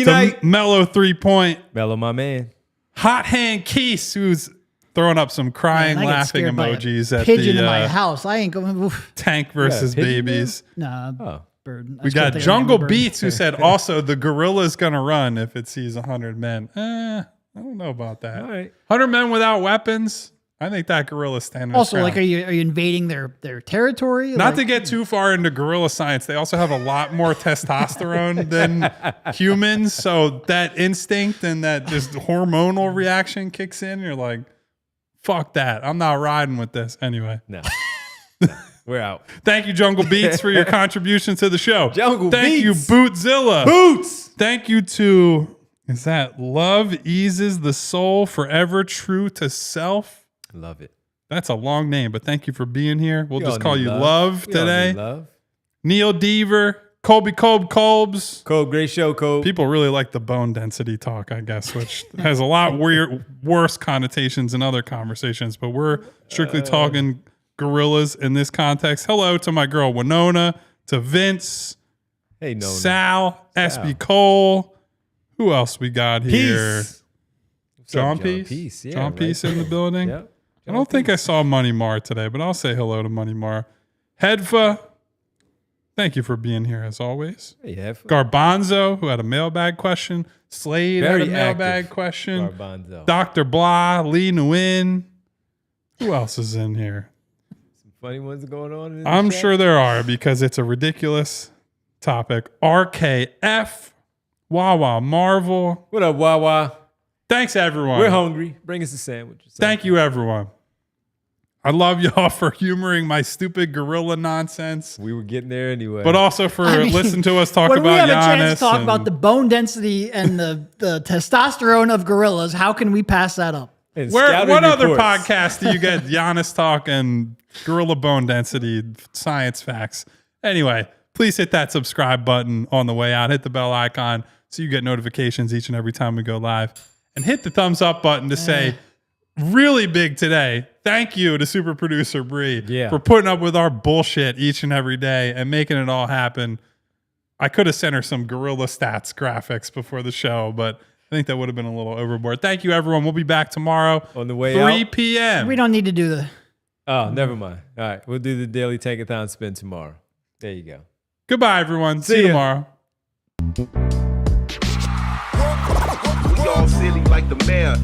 to Mellow 3-Point, Mellow, my man. Hot Hand Keese, who's throwing up some crying, Man, I get laughing scared by a emojis at pigeon in my the house. I ain't going. Oof. Tank versus pigeon Babies. Nah, Oh. bird. We got Jungle Beats, who said also the gorilla's going to run if it sees 100 men. I don't know about that. All right. 100 men without weapons. I think that gorilla's standing. Also, his like, ground. are you invading their territory? Not Like, to get too far into gorilla science, they also have a lot more testosterone than humans. So that instinct and that just hormonal reaction kicks in. You're like, fuck that. I'm not riding with this. Anyway. No. We're out. Thank you, Jungle Beats, for your contribution to the show. Jungle Thank you, Beats. Bootzilla. Boots. Thank you to, is that Love Eases the Soul, Forever True to Self? Love it. That's a long name, but thank you for being here. We'll We just all call need you Love We all today. need love. Neil Deaver, Colby Colbs. Cole, great show, Cole. People really like the bone density talk, I guess, which has a lot worse connotations in other conversations, but we're strictly talking gorillas in this context. Hello to my girl Winona, to Vince, Hey, no. Sal, SB Cole. Who else we got here? Peace. What's John up, Peace. Yeah, John right Peace in there. the building. Yep. I don't think I saw Money Mar today, but I'll say hello to Money Mar. Hedfa, thank you for being here as always. Hey, have fun. Garbanzo, who had a mailbag question. Slade Very had a mailbag active. question. Garbanzo. Dr. Blah, Lee Nguyen. Who else is in here? Some funny ones going on in the I'm chat? sure there are because it's a ridiculous topic. RKF, Wawa Marvel. What up, Wawa? Thanks, everyone. We're hungry. Bring us a sandwich. Thank you, everyone. I love y'all for humoring my stupid gorilla nonsense, We were getting there anyway. but also for listening to us talk when about we have Giannis. a chance to talk and- about the bone density and the testosterone of gorillas, how can we pass that up? And Where, scouting what other reports. podcast do you get Giannis talk and gorilla bone density science facts? Anyway, please hit that subscribe button on the way out. Hit the bell icon so you get notifications each and every time we go live. And hit the thumbs up button to say, really big today, thank you to super producer Bree for putting up with our bullshit each and every day and making it all happen. I could have sent her some gorilla stats graphics before the show, but I think that would have been a little overboard. Thank you, everyone. We'll be back tomorrow On the way 3 out. p.m. We don't need to do the. Oh, never mind. All right. We'll do the daily tankathon spin tomorrow. There you go. Goodbye, everyone. See you ya. tomorrow. We all silly like the mayor.